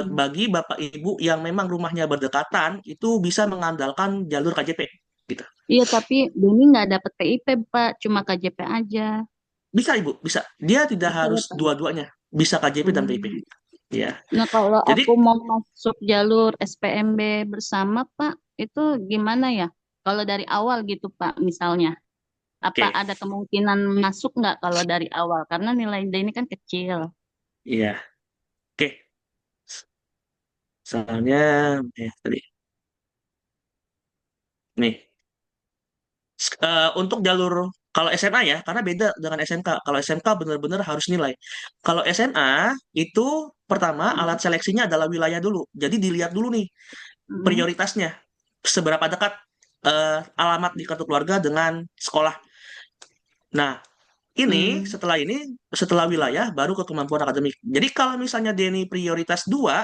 bagi Bapak Ibu yang memang rumahnya berdekatan itu bisa mengandalkan jalur KJP gitu. iya, tapi Deni nggak dapet PIP, Pak, cuma KJP aja. Bisa Ibu, bisa. Dia tidak Bisa ya, harus Pak. dua-duanya. Bisa KJP dan PIP. Hmm. Ya. Nah, kalau Jadi aku mau masuk jalur SPMB bersama, Pak, itu gimana ya? Kalau dari awal gitu, Pak, misalnya. Apa oke. ada kemungkinan masuk nggak kalau dari awal? Karena nilai Deni kan kecil. Iya. Oke. Soalnya tadi nih untuk jalur kalau SMA ya, karena beda dengan SMK. Kalau SMK benar-benar harus nilai. Kalau SMA itu pertama alat seleksinya adalah wilayah dulu. Jadi dilihat dulu nih Hmm. prioritasnya seberapa dekat alamat di kartu keluarga dengan sekolah. Nah, Hmm. setelah wilayah baru ke kemampuan akademik. Jadi kalau misalnya Denny prioritas 2,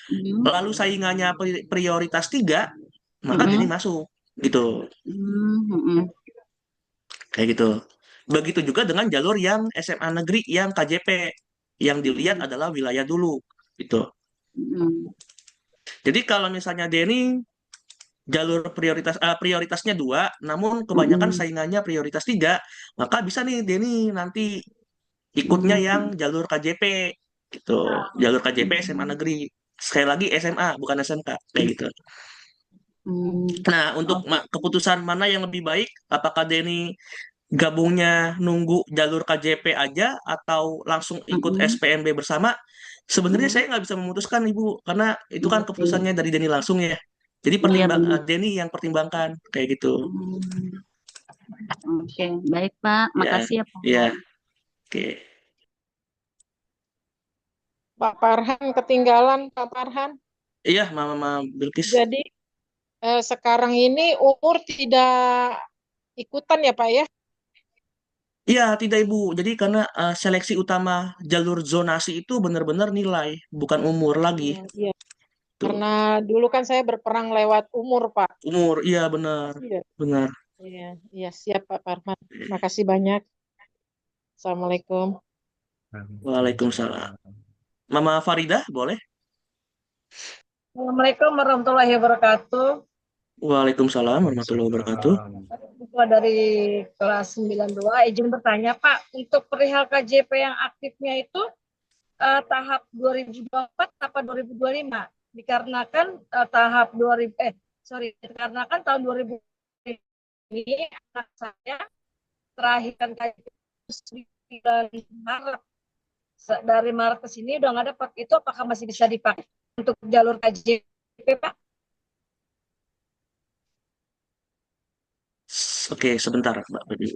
Hmm. lalu saingannya prioritas 3, maka Hmm. Denny masuk gitu. Hmm. Kayak gitu. Begitu juga dengan jalur yang SMA negeri yang KJP. Yang dilihat adalah wilayah dulu gitu. Hmm. Jadi kalau misalnya Denny jalur prioritasnya 2, namun kebanyakan saingannya prioritas 3, maka bisa nih Denny nanti ikutnya yang jalur KJP gitu. Jalur KJP SMA negeri. Sekali lagi SMA bukan SMK kayak gitu. Nah, untuk keputusan mana yang lebih baik, apakah Denny gabungnya nunggu jalur KJP aja atau langsung ikut SPMB bersama? Sebenarnya saya nggak bisa memutuskan Ibu, karena itu kan keputusannya dari Denny langsung ya. Jadi Iya, benar. Denny yang pertimbangkan kayak gitu. Oke, baik Pak. Ya, Makasih ya Pak. ya, oke. Pak Farhan ketinggalan, Pak Farhan. Iya, Mama Bilkis. Jadi sekarang ini umur tidak ikutan ya Pak ya? Iya, tidak Ibu. Jadi karena seleksi utama jalur zonasi itu benar-benar nilai, bukan umur lagi. Iya. Tuh. Karena dulu kan saya berperang lewat umur, Pak. Umur, iya benar. Iya. Benar. Iya, iya siap Pak Farhan. Makasih banyak. Assalamualaikum. Waalaikumsalam. Mama Faridah, boleh? Assalamualaikum warahmatullahi wabarakatuh. Waalaikumsalam warahmatullahi wabarakatuh. Siswa dari kelas 92, izin bertanya Pak, untuk perihal KJP yang aktifnya itu tahap 2024 apa 2025? Dikarenakan tahap 2000 dikarenakan tahun 2000 ini anak saya terakhirkan KJP di Maret. Dari Maret ke sini udah nggak dapat, itu apakah masih bisa dipakai untuk jalur KJP Pak? Oke, sebentar Mbak Babi.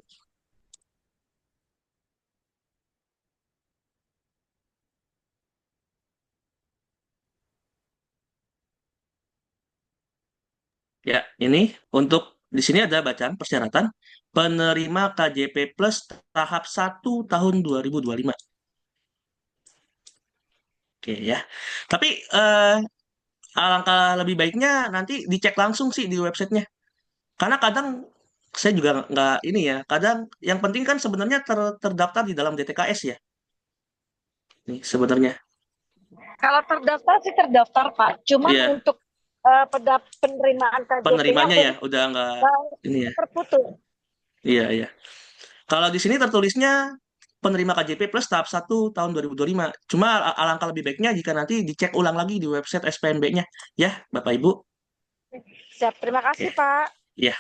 Ya, ini untuk di sini ada bacaan persyaratan penerima KJP Plus tahap 1 tahun 2025. Oke ya. Tapi alangkah lebih baiknya nanti dicek langsung sih di websitenya. Karena kadang saya juga nggak ini ya. Kadang yang penting kan sebenarnya terdaftar di dalam DTKS ya. Nih sebenarnya. Kalau terdaftar sih terdaftar Pak. Cuman Iya. untuk penerimaan KJP Penerimanya ya udah nggak ini ya. terputus. Iya iya. Kalau di sini tertulisnya penerima KJP Plus tahap 1 tahun 2025. Cuma alangkah lebih baiknya jika nanti dicek ulang lagi di website SPMB-nya. Ya, Bapak Ibu. Siap, terima kasih Pak. Ya.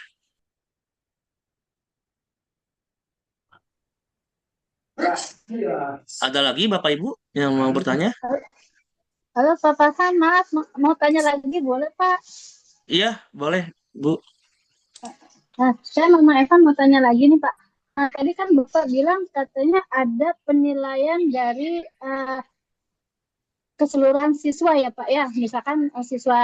Ada lagi Bapak Ibu yang mau bertanya? Halo Pak Farhan, maaf mau tanya lagi boleh Pak? Iya, boleh Bu. Nah, saya Mama Evan mau tanya lagi nih Pak. Nah, tadi kan Bapak bilang katanya ada penilaian dari keseluruhan siswa ya Pak ya. Misalkan siswa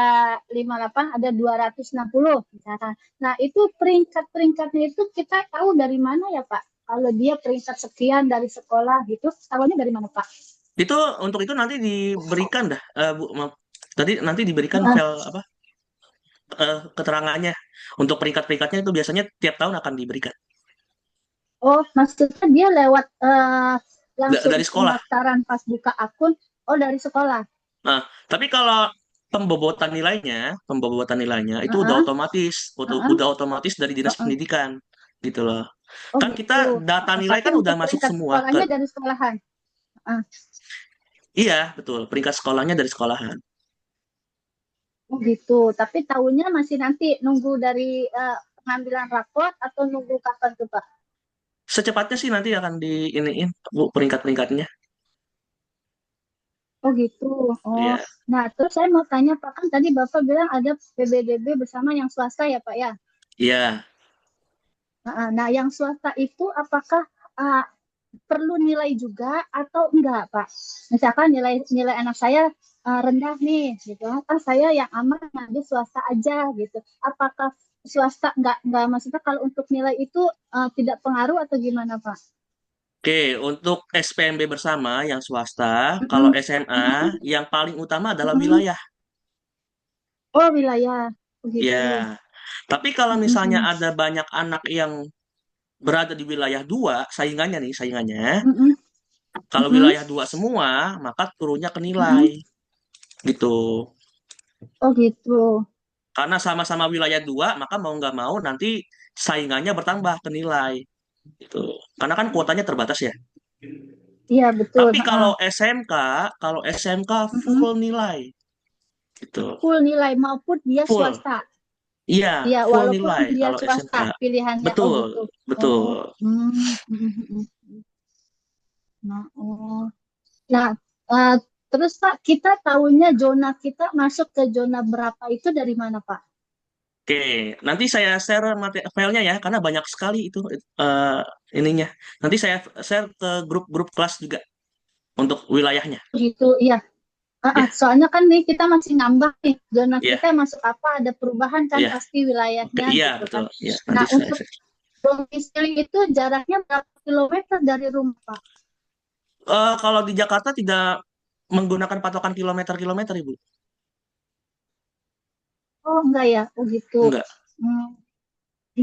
58 ada 260 misalkan. Nah, itu peringkat-peringkatnya itu kita tahu dari mana ya Pak? Kalau dia peringkat sekian dari sekolah gitu, tahunya dari mana Pak? Itu untuk itu nanti diberikan dah, Bu. Maaf. Tadi nanti diberikan file apa? Keterangannya. Untuk peringkat-peringkatnya itu biasanya tiap tahun akan diberikan. Oh, maksudnya dia lewat langsung dari sekolah. pendaftaran pas buka akun. Oh, dari sekolah. Nah, tapi kalau pembobotan nilainya itu udah Heeh, otomatis, heeh, udah otomatis dari dinas heeh. pendidikan, gitu loh. Oh Kan gitu. kita data nilai Tapi kan udah untuk masuk peringkat semua ke, sekolahnya dari sekolahan. Heeh. iya betul, peringkat sekolahnya dari sekolahan. Oh gitu. Tapi tahunnya masih nanti nunggu dari pengambilan raport atau nunggu kapan tuh Pak? Secepatnya sih nanti akan di iniin Bu peringkat-peringkatnya. Oh gitu. Oh, Iya, nah terus saya mau tanya Pak, kan tadi Bapak bilang ada PBDB bersama yang swasta ya Pak ya? iya. Nah, yang swasta itu apakah uh, perlu nilai juga atau enggak Pak? Misalkan nilai anak saya rendah nih, gitu. Saya yang aman ngambil swasta aja gitu. Apakah swasta enggak maksudnya kalau untuk nilai itu tidak pengaruh atau gimana Pak? Oke, untuk SPMB bersama yang swasta, kalau Mm-mm. SMA yang paling utama adalah Mm-mm. wilayah. Oh wilayah, begitu. Ya, tapi kalau misalnya Mm-mm. ada banyak anak yang berada di wilayah 2, saingannya, Mm-mm. kalau Mm-mm. wilayah 2 semua, maka turunnya ke Mm-mm. nilai, gitu. Oh gitu. Karena sama-sama wilayah 2, maka mau nggak mau nanti saingannya bertambah ke nilai, gitu. Karena kan kuotanya terbatas ya. Iya betul. Tapi kalau SMK Mm-mm. full nilai, gitu. Full nilai maupun dia Full. swasta. Iya, Iya, full walaupun nilai dia kalau SMK. swasta pilihannya. Oh Betul, gitu. betul. Oh. Nah, oh. Nah, eh, terus Pak, kita tahunya zona kita masuk ke zona berapa itu dari mana Pak? Oke, nanti saya share filenya ya, karena banyak sekali itu eh, ininya. Nanti saya share ke grup-grup kelas juga untuk wilayahnya. Gitu, iya. Ya, Soalnya kan nih kita masih nambah nih zona ya, kita masuk apa ada perubahan kan ya. pasti Oke, wilayahnya iya gitu kan. betul. Ya, nanti Nah, saya untuk share. domisili itu jaraknya berapa kilometer dari rumah Pak? Kalau di Jakarta tidak menggunakan patokan kilometer-kilometer, Ibu. Oh enggak ya, oh gitu. Enggak. Hmm.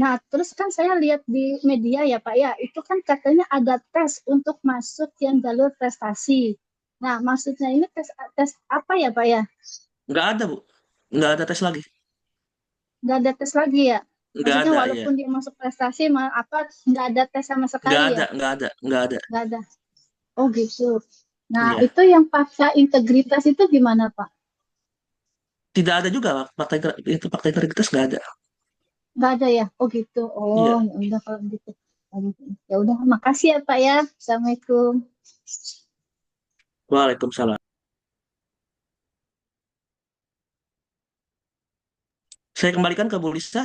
Nah, terus kan saya lihat di media ya Pak ya, itu kan katanya ada tes untuk masuk yang jalur prestasi. Nah, maksudnya ini tes apa ya Pak ya? Enggak ada, Bu. Enggak ada tes lagi. Nggak ada tes lagi ya? Enggak Maksudnya ada, ya. walaupun dia masuk prestasi, nggak ada tes sama sekali ya? Enggak ada. Nggak ada. Oh gitu. Nah, Iya. itu yang paksa integritas itu gimana Pak? Tidak ada juga fakta integritas enggak ada. Nggak ada ya? Oh gitu. Oh, Iya. ya udah kalau gitu. Ya udah, makasih ya Pak ya. Assalamualaikum. Waalaikumsalam. Saya kembalikan ke Bu Lisa.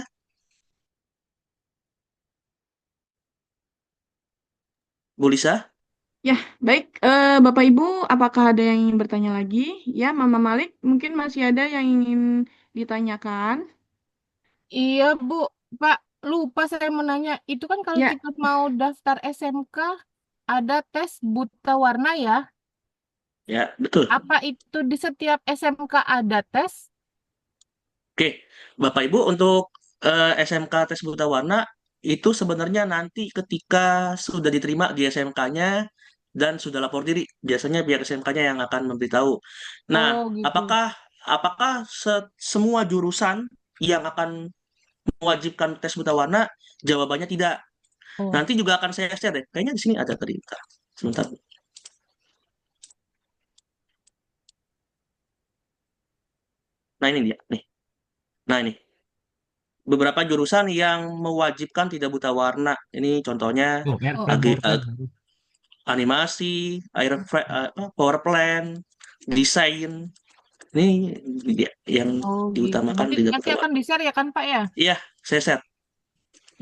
Bu Lisa? Ya, baik. Bapak Ibu, apakah ada yang ingin bertanya lagi? Ya, Mama Malik, mungkin masih ada yang ingin ditanyakan. Iya, Bu. Pak, lupa saya menanya. Itu kan kalau Ya, kita mau daftar SMK, ada tes buta warna ya? Ya, betul. Apa itu di setiap SMK ada tes? Oke, Bapak Ibu, untuk SMK tes buta warna itu sebenarnya nanti ketika sudah diterima di SMK-nya dan sudah lapor diri, biasanya pihak SMK-nya yang akan memberitahu. Nah, Oh, gitu. apakah semua jurusan yang akan mewajibkan tes buta warna? Jawabannya tidak. Oh. Nanti juga akan saya share deh. Kayaknya di sini ada tadi. Sebentar. Nah, ini dia. Nih. Nah, ini. Beberapa jurusan yang mewajibkan tidak buta warna. Ini contohnya animasi, power plant, desain. Ini dia yang Oh, gitu. diutamakan Nanti tidak nanti buta akan warna. di-share ya kan, Pak ya? Iya, saya share.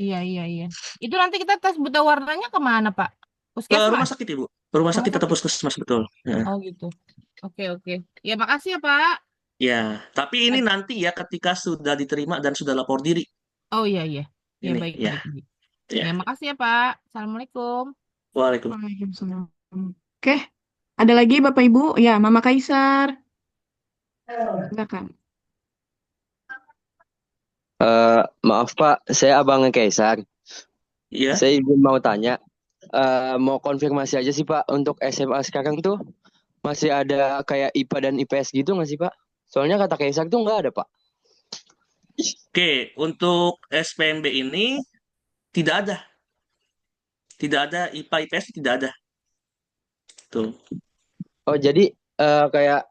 Iya, iya, iya. Itu nanti kita tes buta warnanya kemana, Pak? Ke Puskesmas? rumah sakit, Ibu. Rumah sakit atau puskesmas, betul. Ya. Oh, gitu. Oke, oke. Ya, makasih ya, Pak. Ya, tapi ini nanti ya ketika sudah diterima dan sudah lapor diri. Oh, iya, iya. Ya, Ini, baik, ya. baik, baik. Ya. Ya, makasih ya, Pak. Assalamualaikum. Waalaikumsalam. Oke, ada lagi Bapak Ibu? Ya, Mama Kaisar. Silakan. Maaf Pak, saya abangnya Kaisar. Iya. Saya izin mau tanya, mau konfirmasi aja sih Pak, untuk SMA sekarang tuh masih ada kayak IPA dan IPS gitu nggak sih, Pak? Soalnya kata Kaisak tuh nggak ada, Pak. Oke, untuk SPMB ini tidak ada. Tidak ada IPA IPS, tidak ada. Tuh, Oh, jadi kayak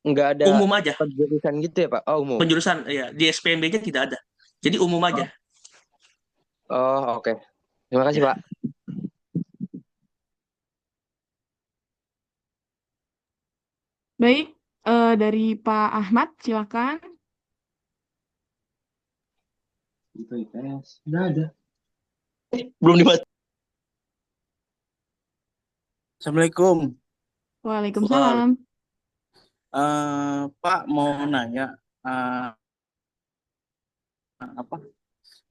nggak ada umum aja. penjurusan gitu ya, Pak? Oh, umum. Penjurusan ya di SPMB-nya tidak ada. Jadi umum aja. Oh, oke. Terima kasih, Ya. Pak. Baik, dari Pak Ahmad, silakan. IPA IPS. Nggak ada. Belum dibaca. Assalamualaikum. Waalaikumsalam. Pak mau nanya apa?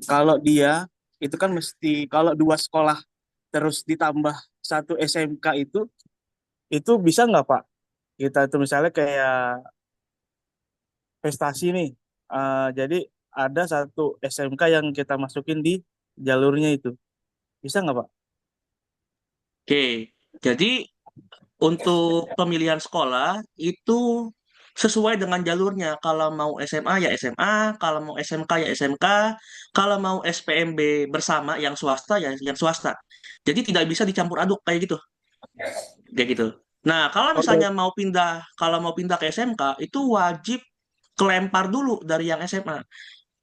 Kalau dia itu kan mesti kalau 2 sekolah terus ditambah 1 SMK itu bisa nggak Pak? Kita itu misalnya kayak prestasi nih. Jadi ada 1 SMK yang kita masukin di jalurnya itu. Bisa nggak Pak? Oke, jadi untuk pemilihan sekolah itu sesuai dengan jalurnya. Kalau mau SMA ya SMA, kalau mau SMK ya SMK, kalau mau SPMB bersama yang swasta ya yang swasta. Jadi tidak bisa dicampur aduk kayak gitu. Kayak gitu. Nah, kalau mau pindah ke SMK itu wajib kelempar dulu dari yang SMA.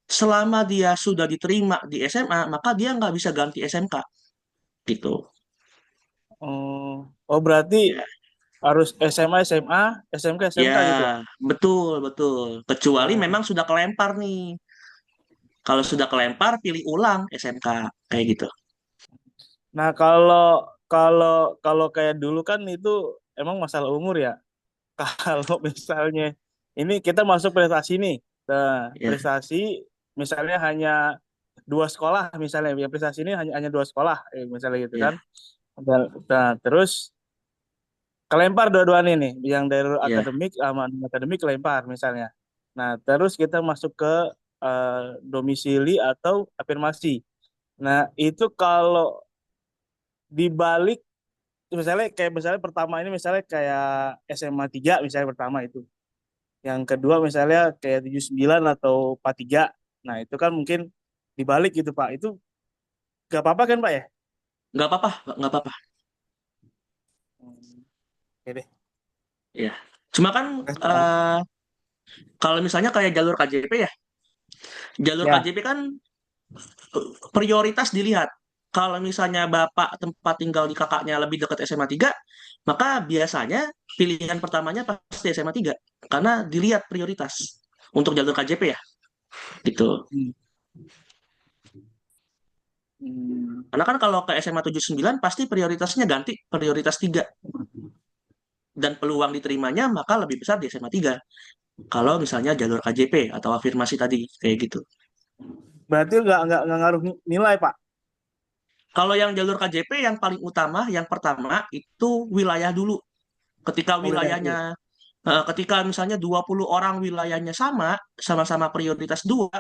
Selama dia sudah diterima di SMA, maka dia nggak bisa ganti SMK gitu. Oh berarti harus SMA SMA, SMK SMK gitu. Ya, betul, betul. Kecuali memang sudah kelempar nih. Kalau sudah kelempar, pilih ulang SMK kayak gitu. Nah, kalau kayak dulu kan itu emang masalah umur ya. Kalau misalnya ini kita masuk prestasi nih. Nah, Ya. prestasi misalnya hanya 2 sekolah misalnya ya prestasi ini hanya 2 sekolah misalnya gitu Ya. kan. Nah, terus kelempar dua-duanya nih, yang dari Ya. akademik sama akademik kelempar misalnya. Nah, terus kita masuk ke domisili atau afirmasi. Nah, itu kalau dibalik misalnya pertama ini misalnya kayak SMA 3 misalnya pertama itu. Yang kedua misalnya kayak 79 atau 43. Nah, itu kan mungkin dibalik gitu, Pak. Itu nggak apa-apa kan, Pak ya? Nggak apa-apa, nggak apa-apa. Oke deh. Ya. Cuma kan kalau misalnya kayak jalur KJP ya, jalur Ya. KJP kan prioritas dilihat. Kalau misalnya bapak tempat tinggal di kakaknya lebih dekat SMA 3, maka biasanya pilihan pertamanya pasti SMA 3. Karena dilihat prioritas untuk jalur KJP ya. Gitu. Karena kan kalau ke SMA 79 pasti prioritasnya ganti prioritas 3. Dan peluang diterimanya maka lebih besar di SMA 3. Kalau misalnya jalur KJP atau afirmasi tadi kayak gitu. Berarti nggak ngaruh nilai, Pak? Kalau yang jalur KJP yang paling utama, yang pertama itu wilayah dulu. Ketika wilayahnya, ketika misalnya 20 orang wilayahnya sama-sama prioritas 2,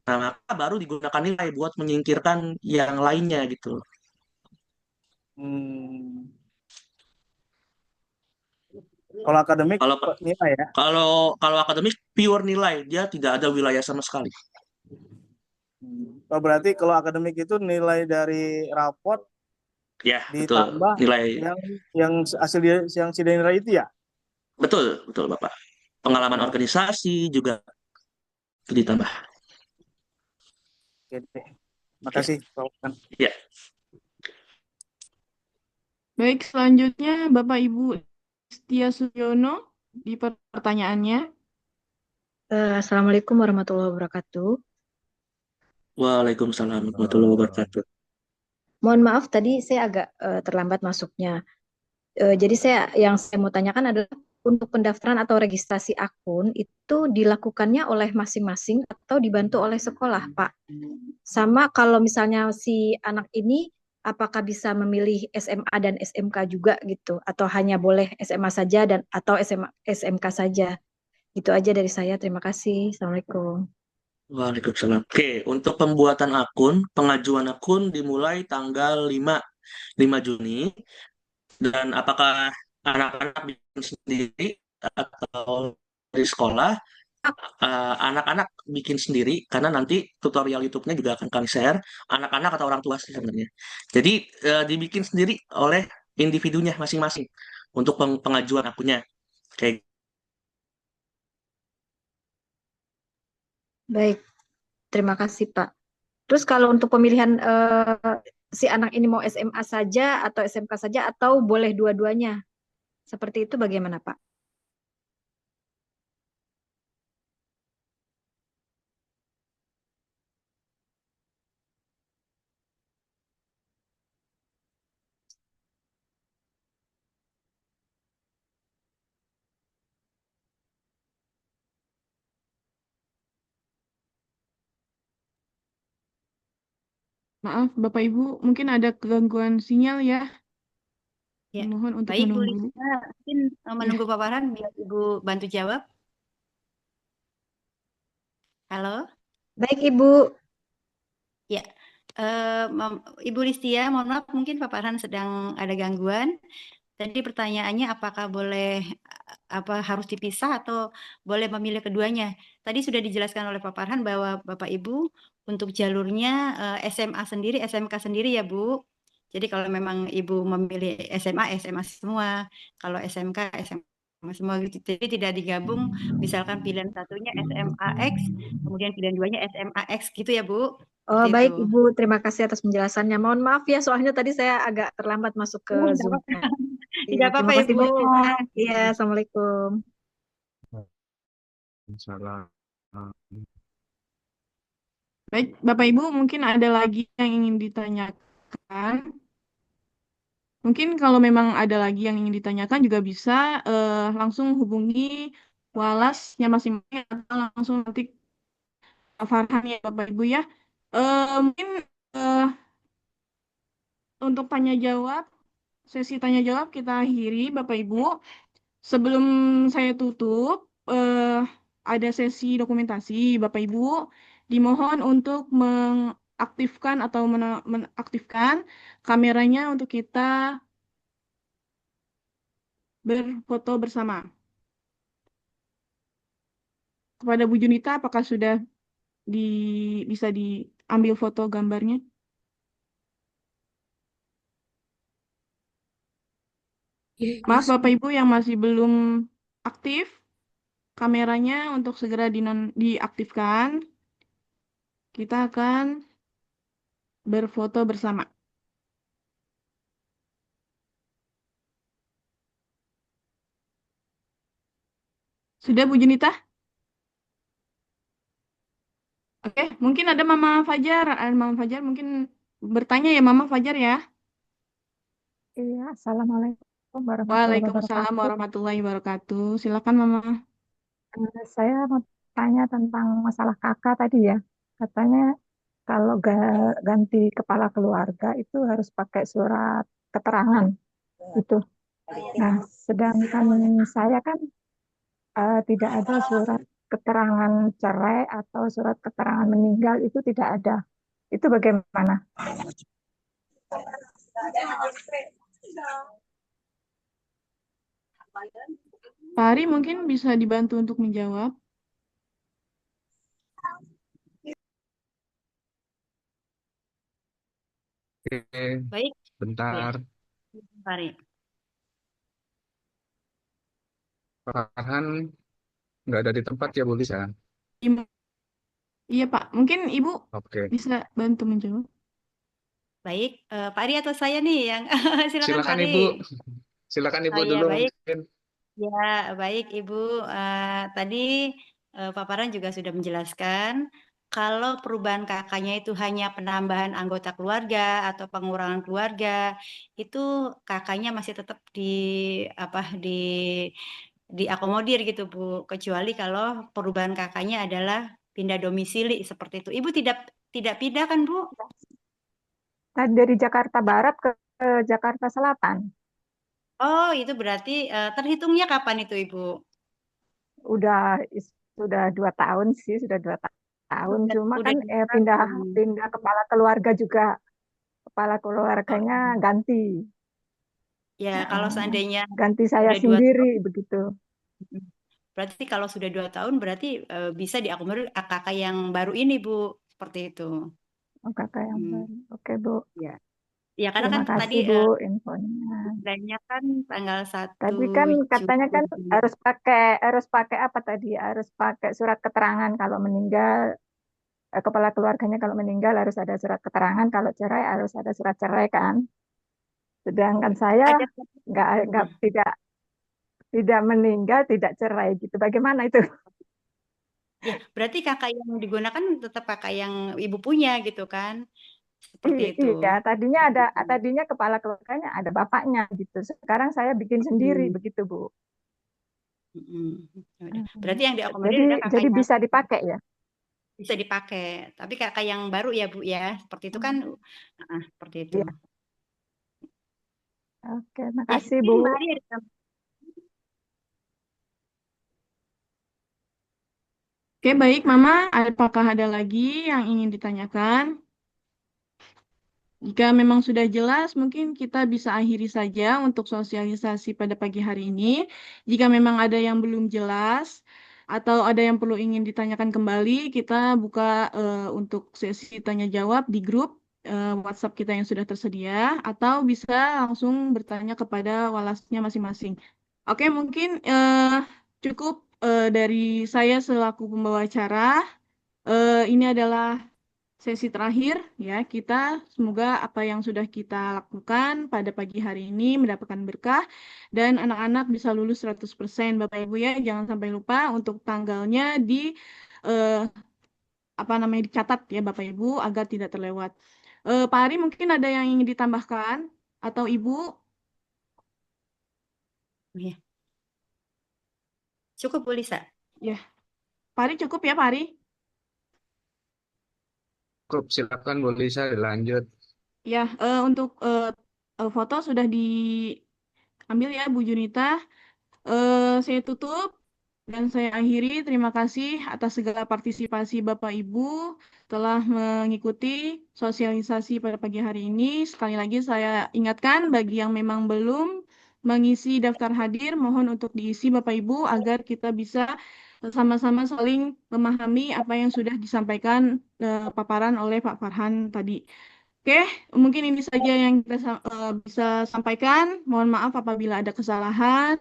nah maka baru digunakan nilai buat menyingkirkan yang lainnya gitu. Kalau akademik nilai ya? Kalau akademik pure nilai, dia tidak ada wilayah sama sekali. Oh, berarti kalau akademik itu nilai dari raport Ya, ditambah betul. Nilai yang hasil yang sidang nilai itu ya? betul, betul Bapak. Pengalaman organisasi juga itu ditambah. Oke deh. Makasih, Pak. Ya. Baik, selanjutnya Bapak Ibu Setia Suyono di pertanyaannya. Assalamualaikum warahmatullahi wabarakatuh. Waalaikumsalam warahmatullahi wabarakatuh. Mohon maaf tadi saya agak terlambat masuknya. Jadi yang saya mau tanyakan adalah untuk pendaftaran atau registrasi akun itu dilakukannya oleh masing-masing atau dibantu oleh sekolah, Pak? Sama kalau misalnya si anak ini apakah bisa memilih SMA dan SMK juga gitu atau hanya boleh SMA saja atau SMK saja? Itu aja dari saya. Terima kasih. Assalamualaikum. Waalaikumsalam. Oke, untuk pembuatan akun, pengajuan akun dimulai tanggal 5 Juni. Dan apakah anak-anak bikin sendiri atau dari sekolah, anak-anak bikin sendiri karena nanti tutorial YouTube-nya juga akan kami share, anak-anak atau orang tua sih sebenarnya. Jadi dibikin sendiri oleh individunya masing-masing untuk pengajuan akunnya. Kayak Baik, terima kasih Pak. Terus kalau untuk pemilihan si anak ini mau SMA saja atau SMK saja atau boleh dua-duanya? Seperti itu bagaimana Pak? Maaf, Bapak Ibu, mungkin ada gangguan sinyal ya. Ya, Mohon untuk baik Bu menunggu. Lisa, mungkin Ya. menunggu Pak Farhan biar Ibu bantu jawab. Halo? Baik Ibu. Ya, Ibu Listia, mohon maaf mungkin Pak Farhan sedang ada gangguan. Tadi pertanyaannya apakah boleh harus dipisah atau boleh memilih keduanya? Tadi sudah dijelaskan oleh Pak Farhan bahwa Bapak Ibu untuk jalurnya SMA sendiri, SMK sendiri ya Bu. Jadi kalau memang Ibu memilih SMA, SMA semua. Kalau SMK, SMA semua gitu. Jadi tidak digabung, misalkan pilihan satunya SMA X, kemudian pilihan duanya SMA X gitu ya Bu. Oh, Seperti baik itu. Ibu, terima kasih atas penjelasannya. Mohon maaf ya, soalnya tadi saya agak terlambat masuk ke Tidak Zoom-nya. apa-apa. Iya, Tidak terima apa-apa kasih Ibu. banyak. Iya, Assalamualaikum. Salah. Baik, Bapak Ibu, mungkin ada lagi yang ingin ditanyakan. Mungkin kalau memang ada lagi yang ingin ditanyakan juga bisa langsung hubungi Walasnya masing-masing atau langsung nanti Pak Farhan ya Bapak Ibu ya. Mungkin eh, untuk tanya jawab, sesi tanya jawab kita akhiri Bapak Ibu. Sebelum saya tutup, ada sesi dokumentasi Bapak Ibu. Dimohon untuk mengaktifkan atau menaktifkan kameranya untuk kita berfoto bersama. Kepada Bu Junita, apakah sudah bisa diambil foto gambarnya? Maaf Bapak Ibu yang masih belum aktif kameranya untuk segera diaktifkan. Kita akan berfoto bersama. Sudah Bu Junita? Oke, mungkin ada Mama Fajar. Mama Fajar mungkin bertanya ya Mama Fajar ya. Iya, Assalamualaikum warahmatullahi Waalaikumsalam wabarakatuh. warahmatullahi wabarakatuh. Silakan Mama. Saya mau tanya tentang masalah kakak tadi ya. Katanya kalau ganti kepala keluarga itu harus pakai surat keterangan itu. Nah, sedangkan saya kan tidak ada surat keterangan cerai atau surat keterangan meninggal itu tidak ada. Itu bagaimana? Pak Ari mungkin bisa dibantu untuk menjawab. Oke, Baik. bentar. Mari. Pak Farhan nggak ada di tempat ya, Bu Lisa? Iya Pak, mungkin Ibu Oke. bisa bantu menjawab. Baik, Pak Ari atau saya nih yang silakan Pak Silakan Ari. Ibu. Silakan Ibu Oh ya, dulu baik. mungkin. Ya, baik Ibu. Tadi Pak Farhan juga sudah menjelaskan kalau perubahan kakaknya itu hanya penambahan anggota keluarga atau pengurangan keluarga, itu kakaknya masih tetap diakomodir gitu Bu, kecuali kalau perubahan kakaknya adalah pindah domisili seperti itu. Ibu tidak pindah kan Bu? Nah, dari Jakarta Barat ke Jakarta Selatan. Oh, itu berarti terhitungnya kapan itu Ibu? Sudah 2 tahun sih, sudah 2 tahun. Cuma Udah kan pindah kepala keluarga juga, kepala keluarganya ganti. Ya, kalau seandainya ganti saya sudah 2 sendiri tahun, begitu. berarti kalau sudah 2 tahun berarti bisa diakomodir kakak yang baru ini, Bu. Seperti itu. Oh, kakak yang Hmm. baru. Oke, Bu. Ya. Ya, karena Terima kan tadi kasih, Bu, infonya. deadline-nya kan tanggal 1 Tadi kan katanya kan Juli. harus pakai apa tadi? Harus pakai surat keterangan kalau meninggal, kepala keluarganya kalau meninggal harus ada surat keterangan, kalau cerai harus ada surat cerai kan. Sedangkan saya Ada tidak meninggal, tidak cerai gitu. Bagaimana itu? ya, berarti kakak yang digunakan tetap kakak yang ibu punya gitu kan. Seperti itu. Iya, tadinya kepala keluarganya ada bapaknya gitu. Sekarang saya bikin sendiri begitu, Bu. Ya udah. Berarti yang diakomodir Jadi adalah kakak yang bisa dipakai ya? bisa dipakai. Tapi kakak yang baru ya, Bu ya. Seperti itu kan. Seperti itu. Iya. Oke, Ya, makasih, mungkin Bu. Mbak Ari ada Oke, baik, Mama. Apakah ada lagi yang ingin ditanyakan? Jika memang sudah jelas, mungkin kita bisa akhiri saja untuk sosialisasi pada pagi hari ini. Jika memang ada yang belum jelas atau ada yang perlu ingin ditanyakan kembali, kita buka untuk sesi tanya jawab di grup WhatsApp kita yang sudah tersedia, atau bisa langsung bertanya kepada walasnya masing-masing. Oke, mungkin cukup dari saya selaku pembawa acara. Ini adalah sesi terakhir ya. Kita semoga apa yang sudah kita lakukan pada pagi hari ini mendapatkan berkah dan anak-anak bisa lulus 100% Bapak Ibu ya. Jangan sampai lupa untuk tanggalnya di eh, apa namanya dicatat ya Bapak Ibu agar tidak terlewat. Pak Ari mungkin ada yang ingin ditambahkan atau Ibu? ya. Cukup Bu Lisa. Ya. Pak Ari cukup ya Pak Ari? Cukup, silakan Bu Lisa dilanjut. Ya, untuk foto sudah diambil ya Bu Junita. Saya tutup dan saya akhiri. Terima kasih atas segala partisipasi Bapak Ibu telah mengikuti sosialisasi pada pagi hari ini. Sekali lagi saya ingatkan bagi yang memang belum mengisi daftar hadir, mohon untuk diisi Bapak Ibu agar kita bisa sama-sama saling memahami apa yang sudah disampaikan paparan oleh Pak Farhan tadi. Oke, mungkin ini saja yang kita bisa sampaikan. Mohon maaf apabila ada kesalahan.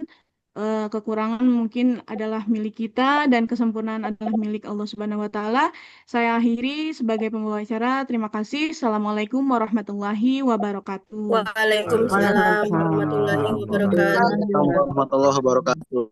Kekurangan mungkin adalah milik kita dan kesempurnaan adalah milik Allah Subhanahu wa taala. Saya akhiri sebagai pembawa acara. Terima kasih. Assalamualaikum warahmatullahi wabarakatuh. Waalaikumsalam warahmatullahi wabarakatuh. Assalamualaikum warahmatullahi wabarakatuh.